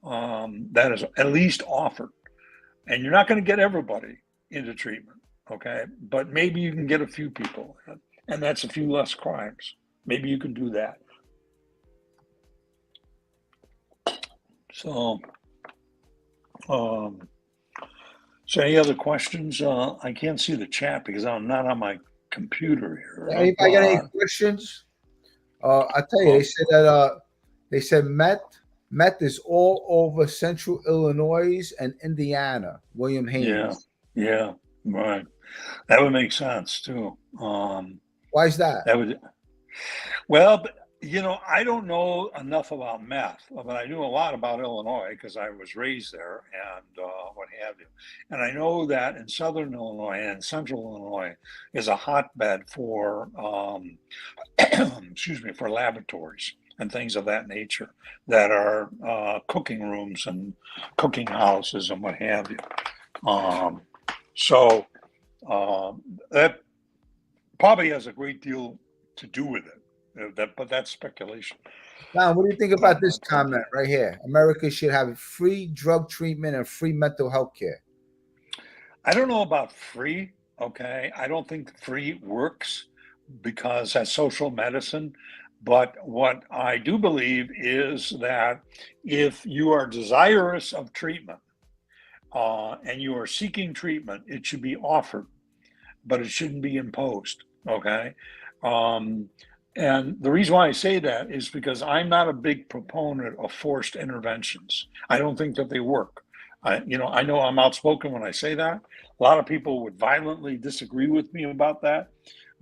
that is at least offered. And you're not going to get everybody into treatment, okay? But maybe you can get a few people, and that's a few less crimes. Maybe you can do that. So, um, so any other questions? I can't see the chat because I'm not on my computer here. anybody got any questions? I tell you, Uh, they said Met is all over Central Illinois and Indiana. William yeah, Haynes. yeah, right. That would make sense too. Why is that? That would, well, but, I don't know enough about meth, but I knew a lot about Illinois because I was raised there and what have you. And I know that in Southern Illinois and Central Illinois is a hotbed for, excuse me, for laboratories. and things of that nature that are cooking rooms and cooking houses and what have you. So that probably has a great deal to do with it. But that's speculation. Now, what do you think But about this comment right here? America should have free drug treatment and free mental health care. I don't know about free. Okay, I don't think free works because that's social medicine. But what I do believe is that if you are desirous of treatment and you are seeking treatment, it should be offered, but it shouldn't be imposed. Okay. Um, and the reason why I say that is because I'm not a big proponent of forced interventions. I don't think that they work. I know I'm outspoken when I say that. A lot of people would violently disagree with me about that,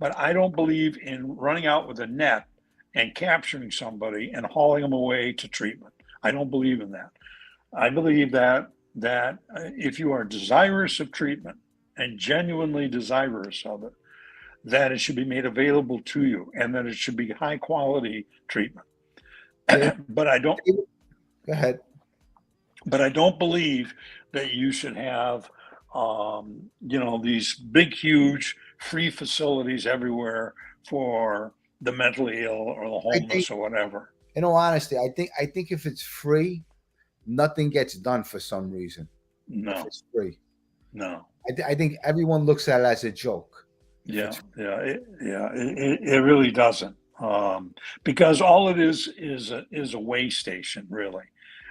but I don't believe in running out with a net and capturing somebody and hauling them away to treatment. I don't believe in that. I believe that if you are desirous of treatment and genuinely desirous of it, that it should be made available to you and that it should be high quality treatment. but I don't Go ahead. but I don't believe that you should have these big huge free facilities everywhere for the mentally ill or the homeless or whatever. In all honesty, I think if it's free, nothing gets done for some reason. No. If it's free. No. I think everyone looks at it as a joke. Yeah, it really doesn't, because all it is a way station, really,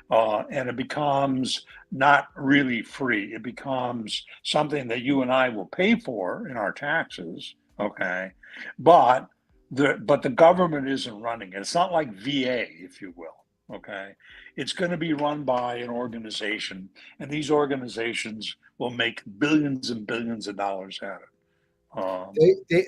and it becomes not really free. It becomes something that you and I will pay for in our taxes, okay, but the government isn't running it. It's not like VA, if you will, okay. It's going to be run by an organization, and these organizations will make billions and billions of dollars at it.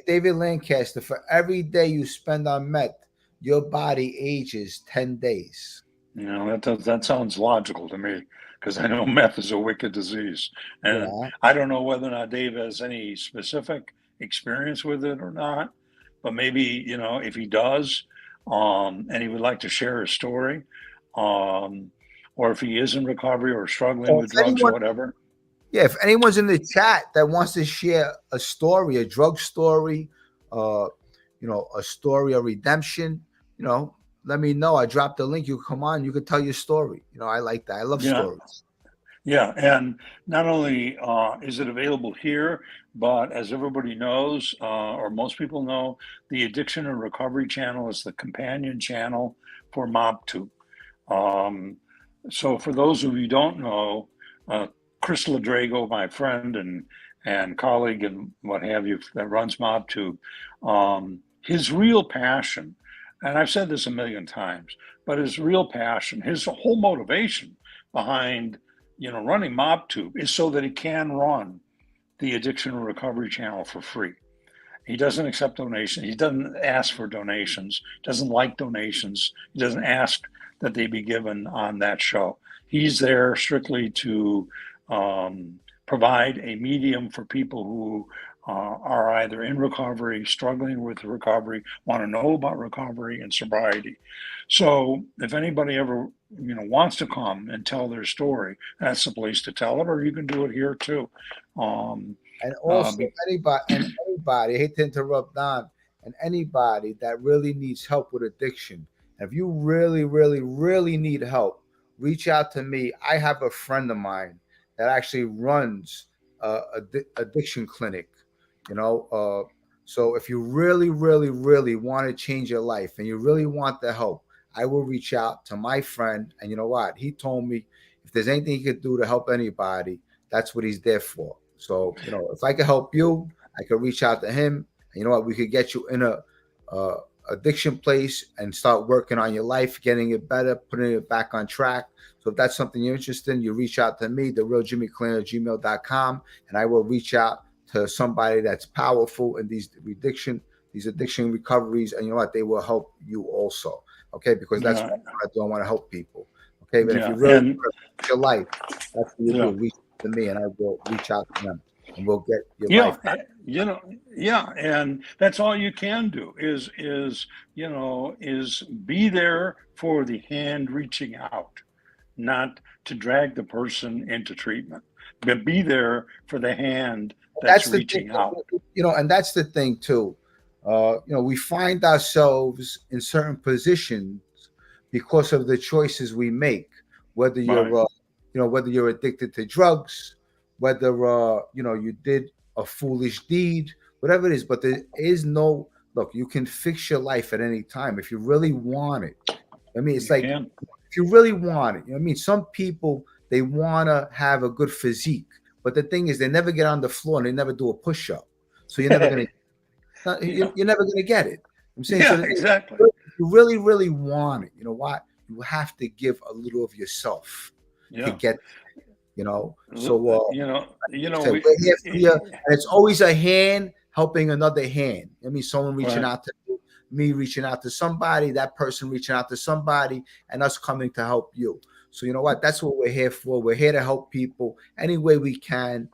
David Lancaster, for every day you spend on meth, your body ages 10 days. That sounds logical to me because I know meth is a wicked disease. And Yeah. I don't know whether or not Dave has any specific experience with it or not, but maybe, if he does, and he would like to share his story, or if he is in recovery or struggling with drugs or whatever. Yeah, if anyone's in the chat that wants to share a story, a drug story, a story of redemption, let me know. I dropped the link. You come on, you could tell your story. I like that. I love stories. Yeah, and not only is it available here, but as everybody knows, or most people know, the Addiction and Recovery channel is the companion channel for MobTube. So for those of you who don't know, Chris Ladrago, my friend and colleague and what have you, that runs MobTube, his real passion, and I've said this a million times, but his real passion, his whole motivation behind running MobTube is so that he can run the Addiction and Recovery channel for free. He doesn't accept donations. He doesn't ask for donations. Doesn't like donations. He doesn't ask that they be given on that show. He's there strictly to provide a medium for people who are either in recovery, struggling with recovery, want to know about recovery and sobriety. So if anybody ever wants to come and tell their story, that's the place to tell it, or you can do it here too. And also anybody, I hate to interrupt Don, and anybody that really needs help with addiction. If you really, really, really need help, reach out to me. I have a friend of mine that actually runs addiction clinic, so if you really, really, really want to change your life and you really want the help, I will reach out to my friend. And you know what? He told me if there's anything he could do to help anybody, that's what he's there for. So, if I could help you, I could reach out to him. And you know what? We could get you in a addiction place and start working on your life, getting it better, putting it back on track. So if that's something you're interested in, you reach out to me, therealjimmycalandra@gmail.com, and I will reach out to somebody that's powerful in these addiction recoveries. And you know what? They will help you also. Okay, because that's what I do. I want to help people. Okay, but if you really want your life, that's what you do. Reach out to me, and I will reach out to them. and we'll get your Yeah, life back. yeah, and that's all you can do is be there for the hand reaching out, not to drag the person into treatment, but be there for the hand that's That's the thing, reaching out. and that's the thing too. We find ourselves in certain positions because of the choices we make. Whether Right. whether you're addicted to drugs, whether you did a foolish deed, whatever it is. But there is no look. You can fix your life at any time if you really want it. I mean, it's You like can. if you really want it. I mean, some people they want to have a good physique, but the thing is, they never get on the floor and they never do a push up. So you're never gonna Yeah. you're never gonna get it. I'm saying so. Yeah, exactly. If you really, really want it, you know what? You have to give a little of yourself to Yeah. get. So said, We we're here for you, and it's always a hand helping another hand. I mean, someone reaching right. out to you, me reaching out to somebody, that person reaching out to somebody, and us coming to help you. So you know what? That's what we're here for. We're here to help people any way we can.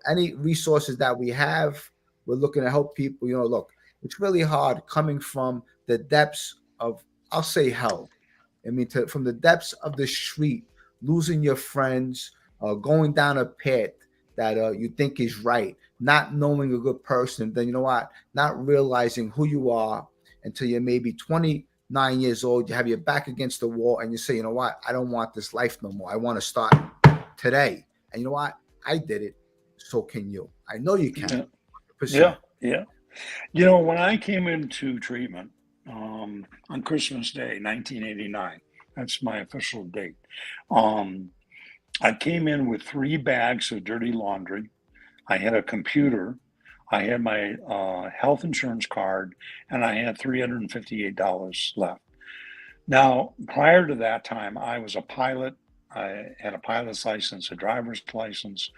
Any resources that we have, we're looking to help people. Look, it's really hard coming from the depths of, I'll say, hell. I mean, from the depths of the street, losing your friends, going down a path that you think is right, not knowing a good person, then you know what? Not realizing who you are until you're maybe 29 years old. You have your back against the wall and you say, you know what? I don't want this life no more. I want to start today. And you know what? I did it. So can you. I know you can. Yeah. Yeah. When I came into treatment on Christmas Day, 1989, that's my official date. I came in with 3 bags of dirty laundry. I had a computer. I had my health insurance card, and I had $358 left. Now, prior to that time, I was a pilot. I had a pilot's license, a driver's license.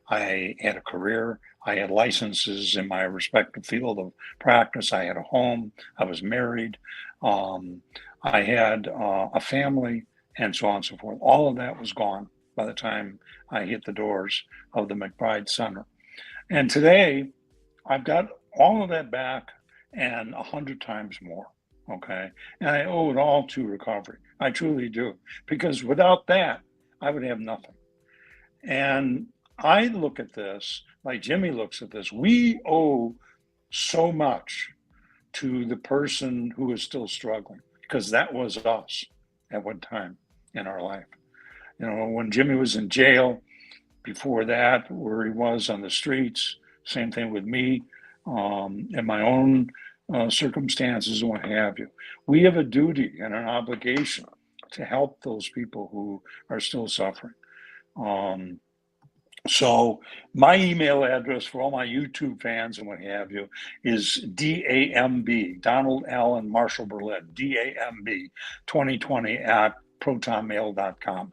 I had a career. I had licenses in my respective field of practice. I had a home. I was married. I had a family, and so on and so forth. All of that was gone by the time I hit the doors of the McBride Center. And today, I've got all of that back and 100 times more. Okay. And I owe it all to recovery. I truly do. Because without that, I would have nothing. And I look at this like Jimmy looks at this. We owe so much to the person who is still struggling because that was us at one time in our life. When Jimmy was in jail, before that, where he was on the streets, same thing with me, in my own circumstances and what have you. We have a duty and an obligation to help those people who are still suffering. So my email address for all my YouTube fans and what have you is DAMB, Donald Allen Marshall Berlin, DAMB 2020 at protonmail.com.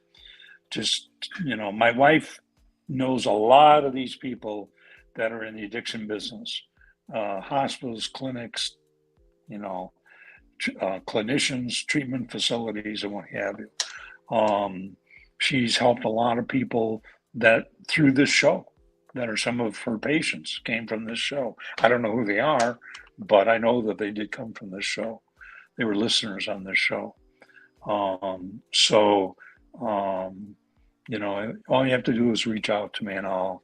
Just, my wife knows a lot of these people that are in the addiction business, hospitals, clinics, clinicians, treatment facilities, and what have you. She's helped a lot of people that through this show, that are some of her patients came from this show. I don't know who they are, but I know that they did come from this show. They were listeners on this show. All you have to do is reach out to me and I'll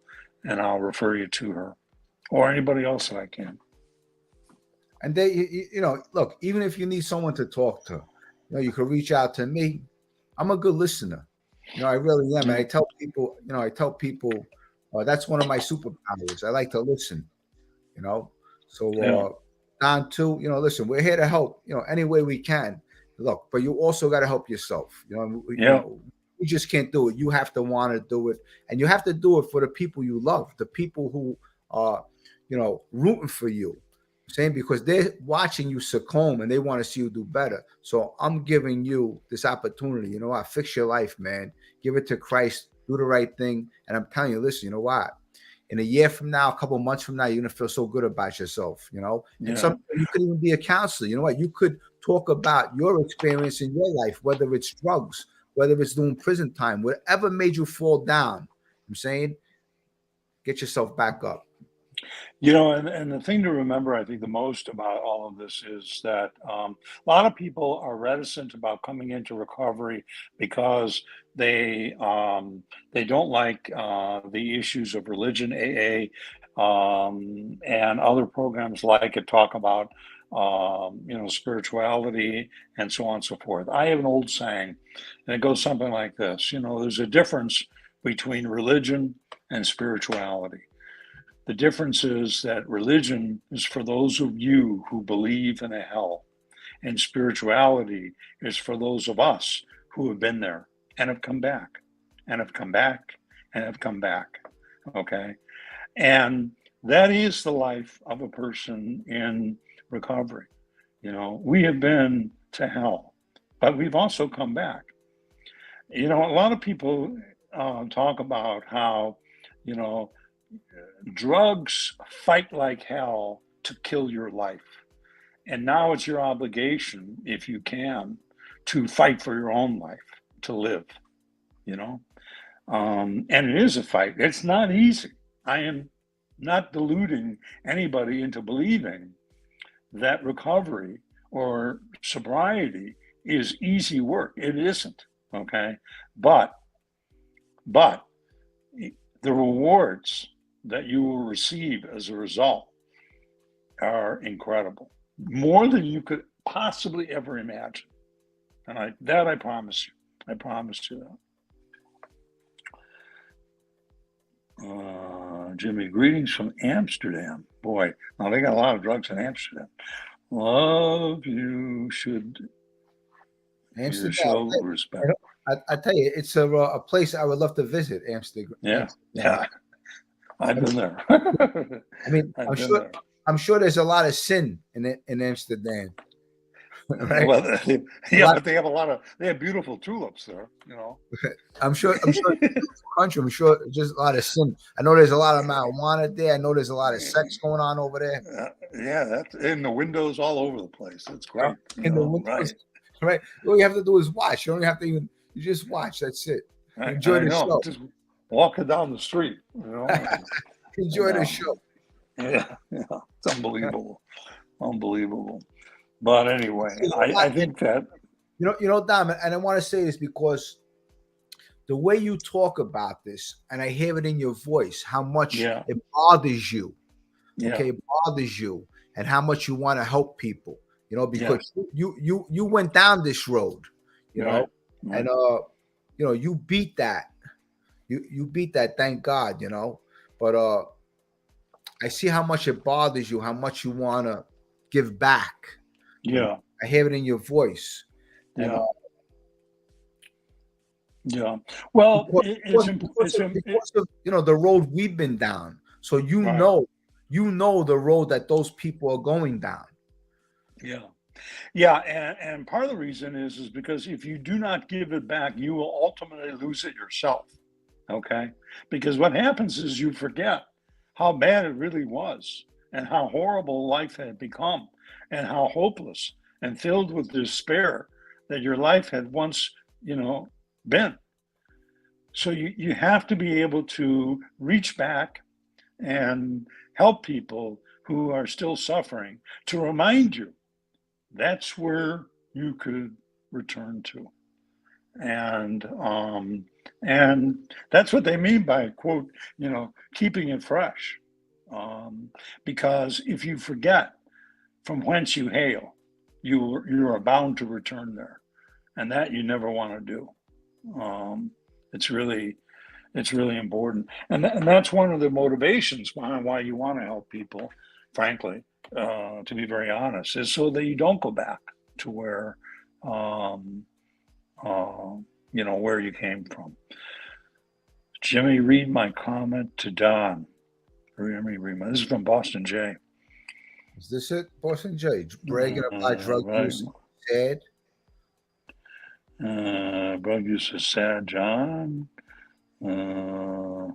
refer you to her or anybody else that I can. And look, even if you need someone to talk to, you can reach out to me. I'm a good listener. I really am. And I tell people, that's one of my superpowers. I like to listen, So Don too, listen, we're here to help, any way we can. Look, but you also got to help yourself. You just can't do it. You have to want to do it, and you have to do it for the people you love, the people who are, rooting for you. Saying because they're watching you succumb and they want to see you do better. So I'm giving you this opportunity. Fix your life, man. Give it to Christ. Do the right thing. And I'm telling you, listen, you know what? In a year from now, a couple months from now, you're gonna feel so good about yourself. And some you could even be a counselor. You know what? You could talk about your experience in your life, whether it's drugs, whether it's doing prison time, whatever made you fall down. I'm saying get yourself back up. And the thing to remember, I think, the most about all of this is that a lot of people are reticent about coming into recovery because they don't like the issues of religion, AA, and other programs like it talk about spirituality and so on and so forth. I have an old saying, and it goes something like this: there's a difference between religion and spirituality. The difference is that religion is for those of you who believe in a hell, and spirituality is for those of us who have been there and have come back and have come back and have come back. Okay. And that is the life of a person in recovery. We have been to hell, but we've also come back. A lot of people talk about how, drugs fight like hell to kill your life. And now it's your obligation, if you can, to fight for your own life, to live, and it is a fight. It's not easy. I am not deluding anybody into believing that recovery or sobriety is easy work. It isn't, okay? But the rewards that you will receive as a result are incredible, more than you could possibly ever imagine. And I promise you. I promise you that. Jimmy, greetings from Amsterdam. Boy, now they got a lot of drugs in Amsterdam. Love you should Amsterdam. Show respect. I tell you, it's a place I would love to visit. Amsterdam. Yeah. I've been there. I mean, I'm sure there's a lot of sin in Amsterdam. Right? Well, but they have beautiful tulips there, I'm sure country. I'm sure just a lot of sin. I know there's a lot of marijuana there. I know there's a lot of sex going on over there. Yeah, that's in the windows all over the place. That's great. In the windows, right? All you have to do is watch. You don't have to you just watch. That's it. Enjoy the show. Just walking down the street, Enjoy the show. Yeah, it's unbelievable. Unbelievable. But anyway, I think that Dom, and I want to say this because the way you talk about this, and I hear it in your voice, how much it bothers you. Okay, it bothers you, and how much you want to help people. Because you went down this road, right. And you beat that. You beat that, thank God, But I see how much it bothers you, how much you want to give back. Yeah. I hear it in your voice. Yeah. Yeah. Well, because of the road we've been down. So you know the road that those people are going down. Yeah. Yeah. And part of the reason is because if you do not give it back, you will ultimately lose it yourself. Okay. Because what happens is you forget how bad it really was and how horrible life had become and how hopeless and filled with despair that your life had once, been. So you have to be able to reach back and help people who are still suffering, to remind you that's where you could return to. And that's what they mean by, quote, keeping it fresh. Because if you forget from whence you hail, you are bound to return there, and that you never want to do. It's really important, and that's one of the motivations behind why you want to help people. Frankly, to be very honest, is so that you don't go back to where where you came from. Jimmy, read my comment to Don. This is from Boston J. Is this it, Boston J? Bragging about drug use sad? Drug use is sad, John. I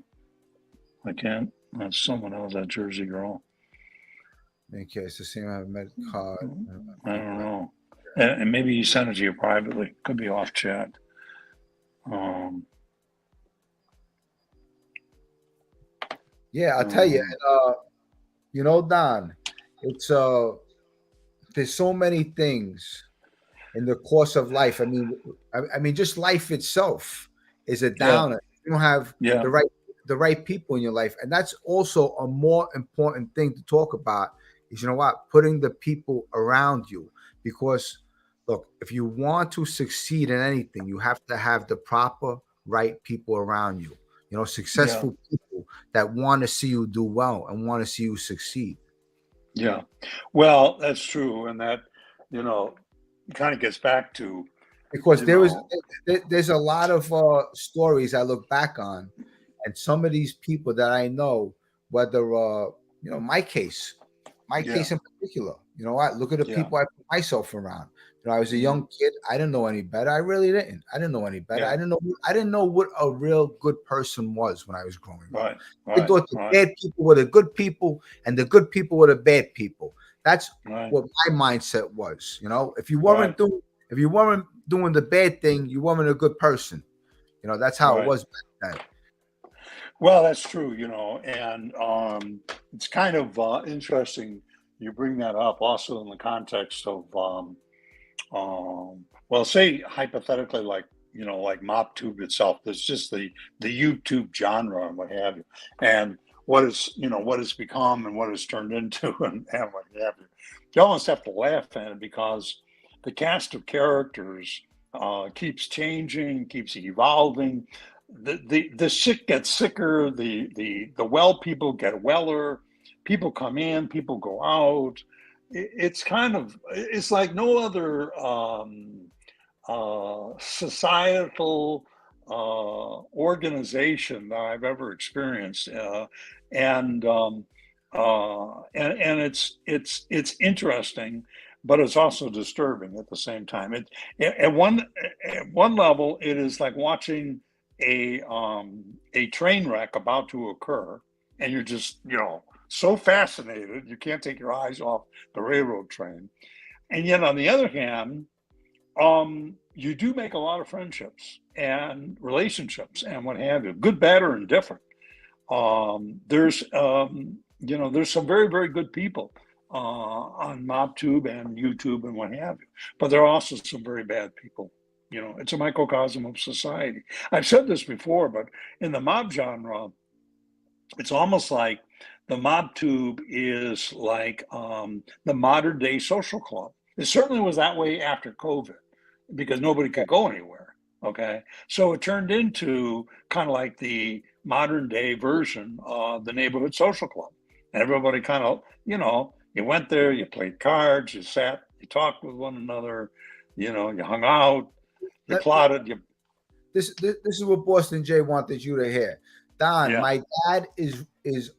can't. That's someone else, that Jersey girl. Okay, it's the same. I haven't met card. I don't know. And maybe he sent it to you privately. Could be off chat. Yeah, I'll tell you. Don, it's there's so many things in the course of life. I mean, just life itself is a Yeah, downer. You don't have yeah, the right people in your life, and that's also a more important thing to talk about. Is putting the people around you, because look, if you want to succeed in anything, you have to have the proper right people around you. yeah, Successful people that want to see you do well and want to see you succeed. yeah. Well, that's true, and that you know kind of gets back to Because you know there's a lot of stories I look back on, and some of these people that I know, whether my yeah, case in particular, I look at the yeah, people I put myself around. I was a mhm, young kid. I didn't know any better. I really didn't. I didn't know any better. yeah, I didn't know what a real good person was when I was growing up. right, I right, thought the right, bad people were the good people, and the good people were the bad people. That's right, what my mindset was. right, If you weren't doing the bad thing, you weren't a good person. That's how it right. was back then. Well, that's true, and it's kind of interesting you bring that up also in the context of well, say hypothetically, like like MobTube itself. There's just the YouTube genre and what have you, and what it's become and what it's turned into, and what have you. You almost have to laugh at it because the cast of characters keeps changing, keeps evolving. The sick get sicker. The well people get weller. People come in, people go out. It's kind of it's like no other societal organization that I've ever experienced, and and it's interesting, but it's also disturbing at the same time. At one level, it is like watching a train wreck about to occur, and you're just so fascinated you can't take your eyes off the railroad train. And yet, on the other hand, you do make a lot of friendships and relationships and what have you, good, bad, or indifferent. There's some very, very good people on MobTube and YouTube and what have you, but there are also some very bad people. It's a microcosm of society. I've said this before, but in the mob genre, it's almost like the MobTube is like the modern day social club. It certainly was that way after COVID because nobody could go anywhere. Okay. So it turned into kind of like the modern day version of the neighborhood social club. And everybody kind of, you went there, you played cards, you sat, you talked with one another, you hung out, you Let- plotted, you, this is what Boston Jay wanted you to hear. Don, yeah, my dad is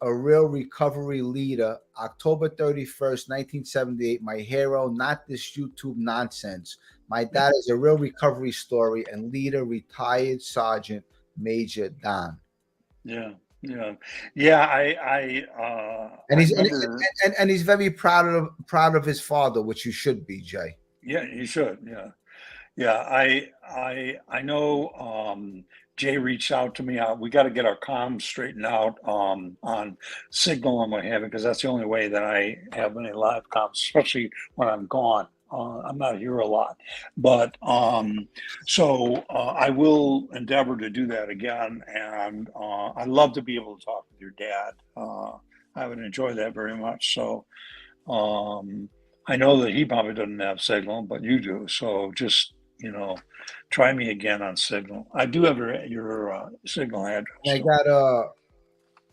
a real recovery leader. October 31st, 1978, my hero, not this YouTube nonsense. My dad is a real recovery story and leader, retired Sergeant Major Don. yeah, yeah, yeah. And I he's remember. and he's very proud of his father, which you should be, Jay. Yeah, you should. Yeah. Yeah, I know Jay reached out to me. We got to get our comms straightened out on Signal and what have you, because that's the only way that I have any live comms, especially when I'm gone. I'm not here a lot, but so I will endeavor to do that again, and I'd love to be able to talk with your dad. I would enjoy that very much. So I know that he probably doesn't have Signal, but you do. So just try me again on Signal. I do have your Signal address. And So.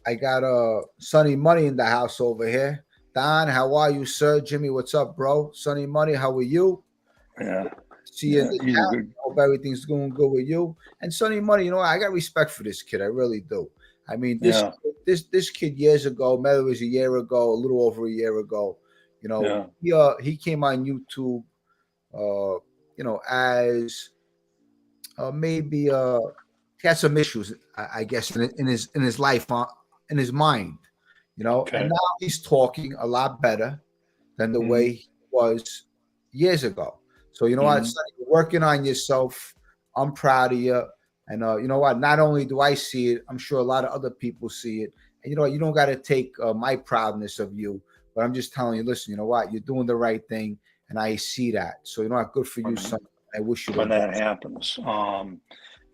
I got Sonny Money in the house over here. Don, how are you, sir? Jimmy, what's up, bro? Sonny Money, how are you? Yeah, See you in yeah, the he's a chat. good. Hope everything's going good with you. And Sonny Money, I got respect for this kid. I really do. I mean, Yeah, this kid years ago, maybe it was a year ago, a little over a year ago. yeah, He came on YouTube, as maybe he had some issues, I guess, in his life, in his mind, and okay. now he's talking a lot better than the Mm-hmm. way he was years ago. So you know what, Mm-hmm. Sonny, you're working on yourself. I'm proud of you. And you know what? Not only do I see it, I'm sure a lot of other people see it. And you know what? You don't got to take my proudness of you, but I'm just telling you, listen, you know what? You're doing the right thing, and I see that. So you know what? Good for you, when, son. I wish you the when that best. happens.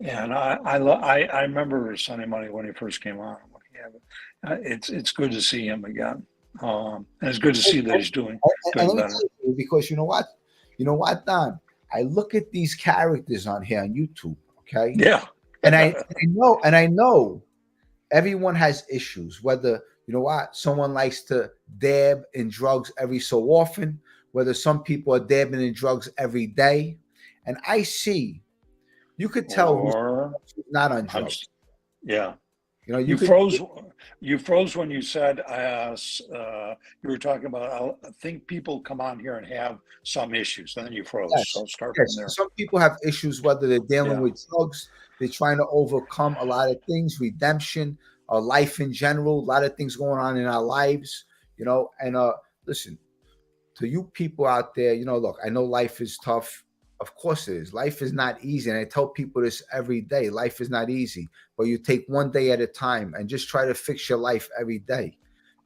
And I remember Sunday Money when he first came on. I'm like, yeah, but, it's good to see him again. And it's good to see that he's And doing let me better. tell you, because you know what, Don? I look at these characters on here on YouTube, okay, Yeah. and I know everyone has issues. Whether you know what, someone likes to dab in drugs every so often, whether some people are dabbing in drugs every day, and I see you could tell Or who's not on I'm, drugs. yeah. You know, you You could. froze. You froze when you said you were talking about. I think people come on here and have some issues, and then you froze. Yes, So start from yes. there. Some people have issues whether they're dealing Yeah. with drugs, they're trying to overcome a lot of things, redemption, life in general, a lot of things going on in our lives, you know. And listen, to you people out there, you know, look, I know life is tough. Of course it is. Life is not easy. And I tell people this every day. Life is not easy, but you take one day at a time and just try to fix your life every day,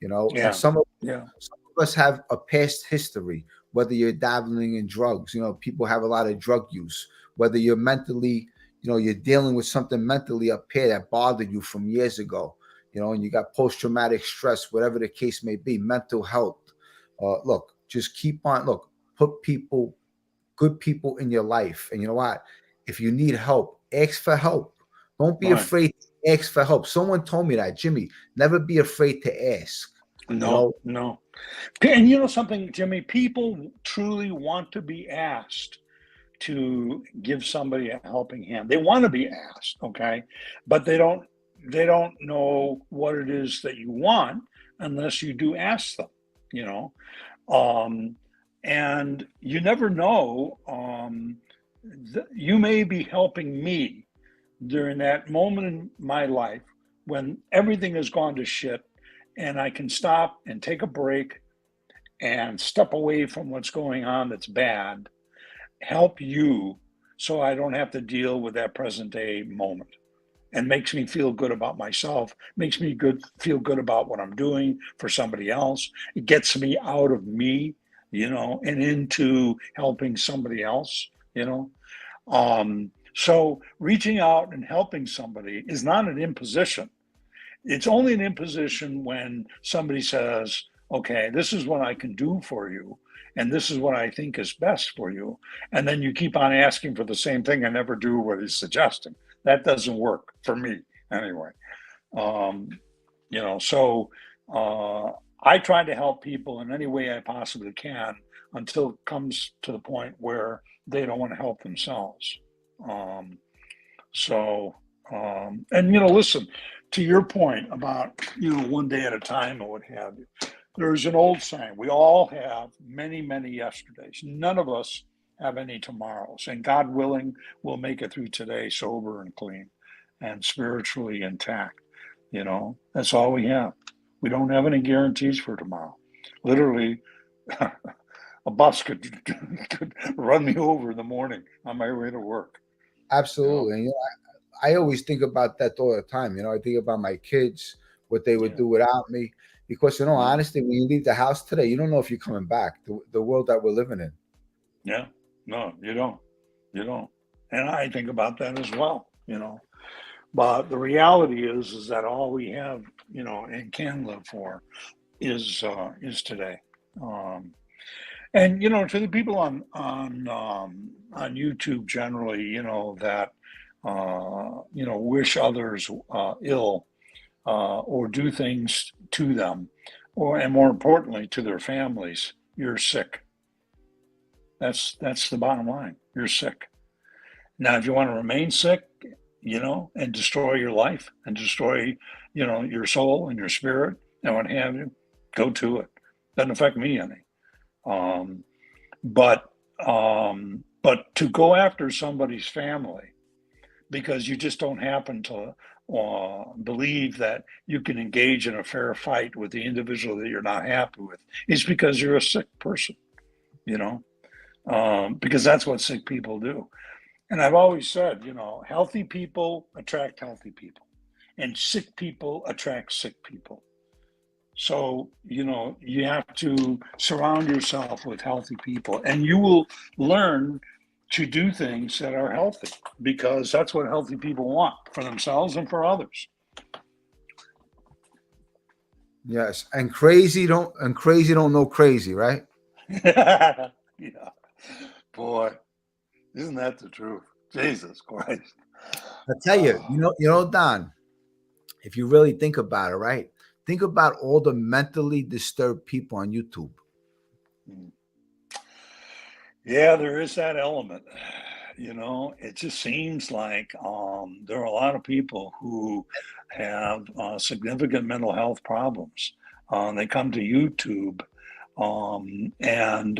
you know. And Yeah. Yeah. some of us have a past history, whether you're dabbling in drugs, you know, people have a lot of drug use, whether you're mentally, you know, you're dealing with something mentally up here that bothered you from years ago, you know, and you got post-traumatic stress, whatever the case may be, mental health. Look, just keep on, look, put people, good people in your life. And you know what? If you need help, ask for help. Don't be Right. afraid to ask for help. Someone told me that, Jimmy, never be afraid to ask. You No. know, No. And you know something, Jimmy? People truly want to be asked to give somebody a helping hand. They want to be asked, okay? But they don't know what it is that you want unless you do ask them, you know. Um and you never know, you may be helping me during that moment in my life when everything has gone to shit, and I can stop and take a break and step away from what's going on that's bad, help you so I don't have to deal with that present day moment, and makes me feel good about myself, makes me feel good about what I'm doing for somebody else. It gets me out of me, and into helping somebody else, you know. So reaching out and helping somebody is not an imposition. It's only an imposition when somebody says, okay, this is what I can do for you, and this is what I think is best for you. And then you keep on asking for the same thing and never do what he's suggesting. That doesn't work for me anyway. Um, so I try to help people in any way I possibly can until it comes to the point where they don't want to help themselves. Um, so, and listen, to your point about, one day at a time or what have you, there's an old saying: we all have many, many yesterdays. None of us have any tomorrows. And God willing, we'll make it through today sober and clean and spiritually intact. That's all we have. We don't have any guarantees for tomorrow. Literally, a bus could run me over in the morning on my way to work. You know? absolutely. And, you know, I always think about that all the time. You know, I think about my kids, what they would Yeah. do without me. Because, you know, Yeah. honestly, when you leave the house today, you don't know if you're coming back. The world that we're living in. Yeah. No, you don't. You don't. And I think about that as well. But the reality is that all we have, and can live for is today. Um, and to the people on YouTube generally, that wish others ill, or do things to them, and more importantly to their families, you're sick. That's the bottom line. You're sick. Now, if you want to remain sick, and destroy your life and destroy, your soul and your spirit and what have you, go to it. Doesn't affect me any. Um, but but to go after somebody's family because you just don't happen to believe that you can engage in a fair fight with the individual that you're not happy with is because you're a sick person, you know, because that's what sick people do. And I've always said, healthy people attract healthy people. and sick people attract sick people. So, you have to surround yourself with healthy people, and you will learn to do things that are healthy, because that's what healthy people want for themselves and for others. Yes, and crazy don't know crazy, right? Yeah. Boy, isn't that the truth? Jesus Christ. I tell you, Don, if you really think about it, right? Think about all the mentally disturbed people on YouTube. Yeah, there is that element. It just seems like there are a lot of people who have significant mental health problems. They come to YouTube, and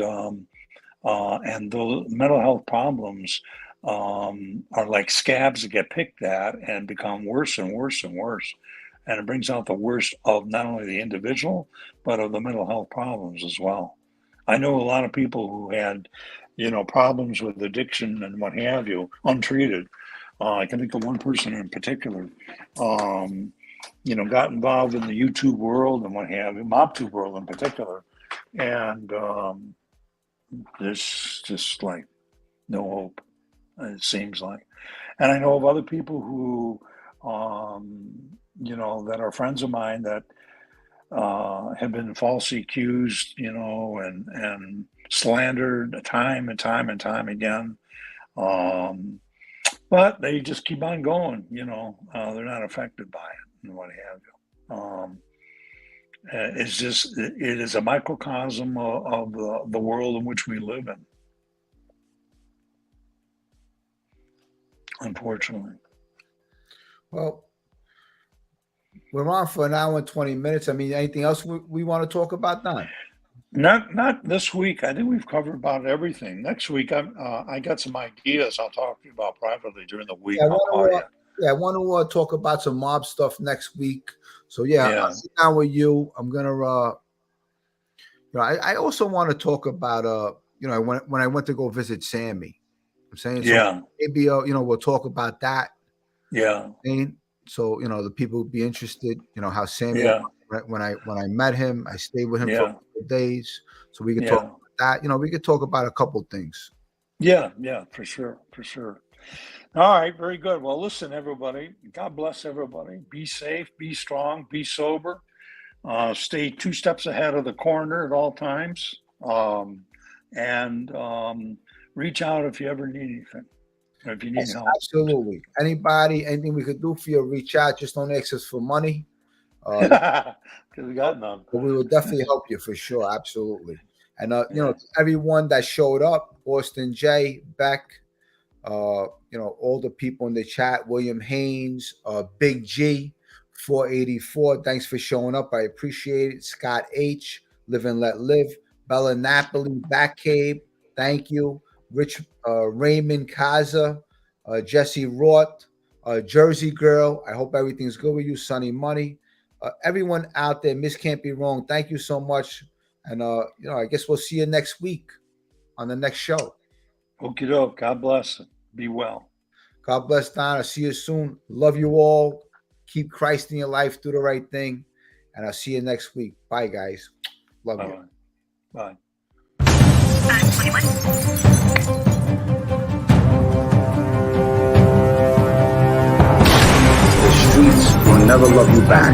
the mental health problems are like scabs that get picked at and become worse and worse and worse. And it brings out the worst of not only the individual, but of the mental health problems as well. I know a lot of people who had, problems with addiction and what have you, untreated. I can think of one person in particular, got involved in the YouTube world and what have you, MobTube world in particular. And there's just like no hope, it seems like. And I know of other people who, that are friends of mine that have been falsely accused, and slandered time and time and time again. But they just keep on going, they're not affected by it and what have you. It is a microcosm of the world in which we live in, unfortunately. Well, we're on for an hour and 20 minutes. I mean, anything else we want to talk about, Don? Not this week. I think we've covered about everything. Next week, I got some ideas I'll talk to you about privately during the week. I want to talk about some mob stuff next week. So I'll sit down with you. I'm gonna, I also want to talk about, when I went to go visit Sammy. I'm saying, maybe we'll talk about that. Yeah. So the people would be interested. How Sammy. Yeah. When I met him, I stayed with him for a couple of days, so we could talk about that. We could talk about a couple of things. Yeah, for sure. All right, very good. Well, listen, everybody. God bless everybody. Be safe, be strong, be sober. Stay 2 steps ahead of the coroner at all times, and reach out if you ever need anything. If you need help. Absolutely. Anything we could do for you, reach out. Just don't ask us for money. Because we got none. But we will definitely help you for sure. Absolutely. And everyone that showed up, Austin J, Beck, all the people in the chat, William Haynes, Big G, 484. Thanks for showing up. I appreciate it. Scott H, Live and Let Live, Bella Napoli, Batcave. Thank you. Rich Raymond Kaza, Jesse Roth, Jersey Girl. I hope everything's good with you. Sunny Money. Everyone out there, Miss Can't Be Wrong, thank you so much. And, I guess we'll see you next week on the next show. Okie doke. God bless. Be well. God bless, Don. I'll see you soon. Love you all. Keep Christ in your life. Do the right thing. And I'll see you next week. Bye, guys. Love you. Bye. The streets will never love you back.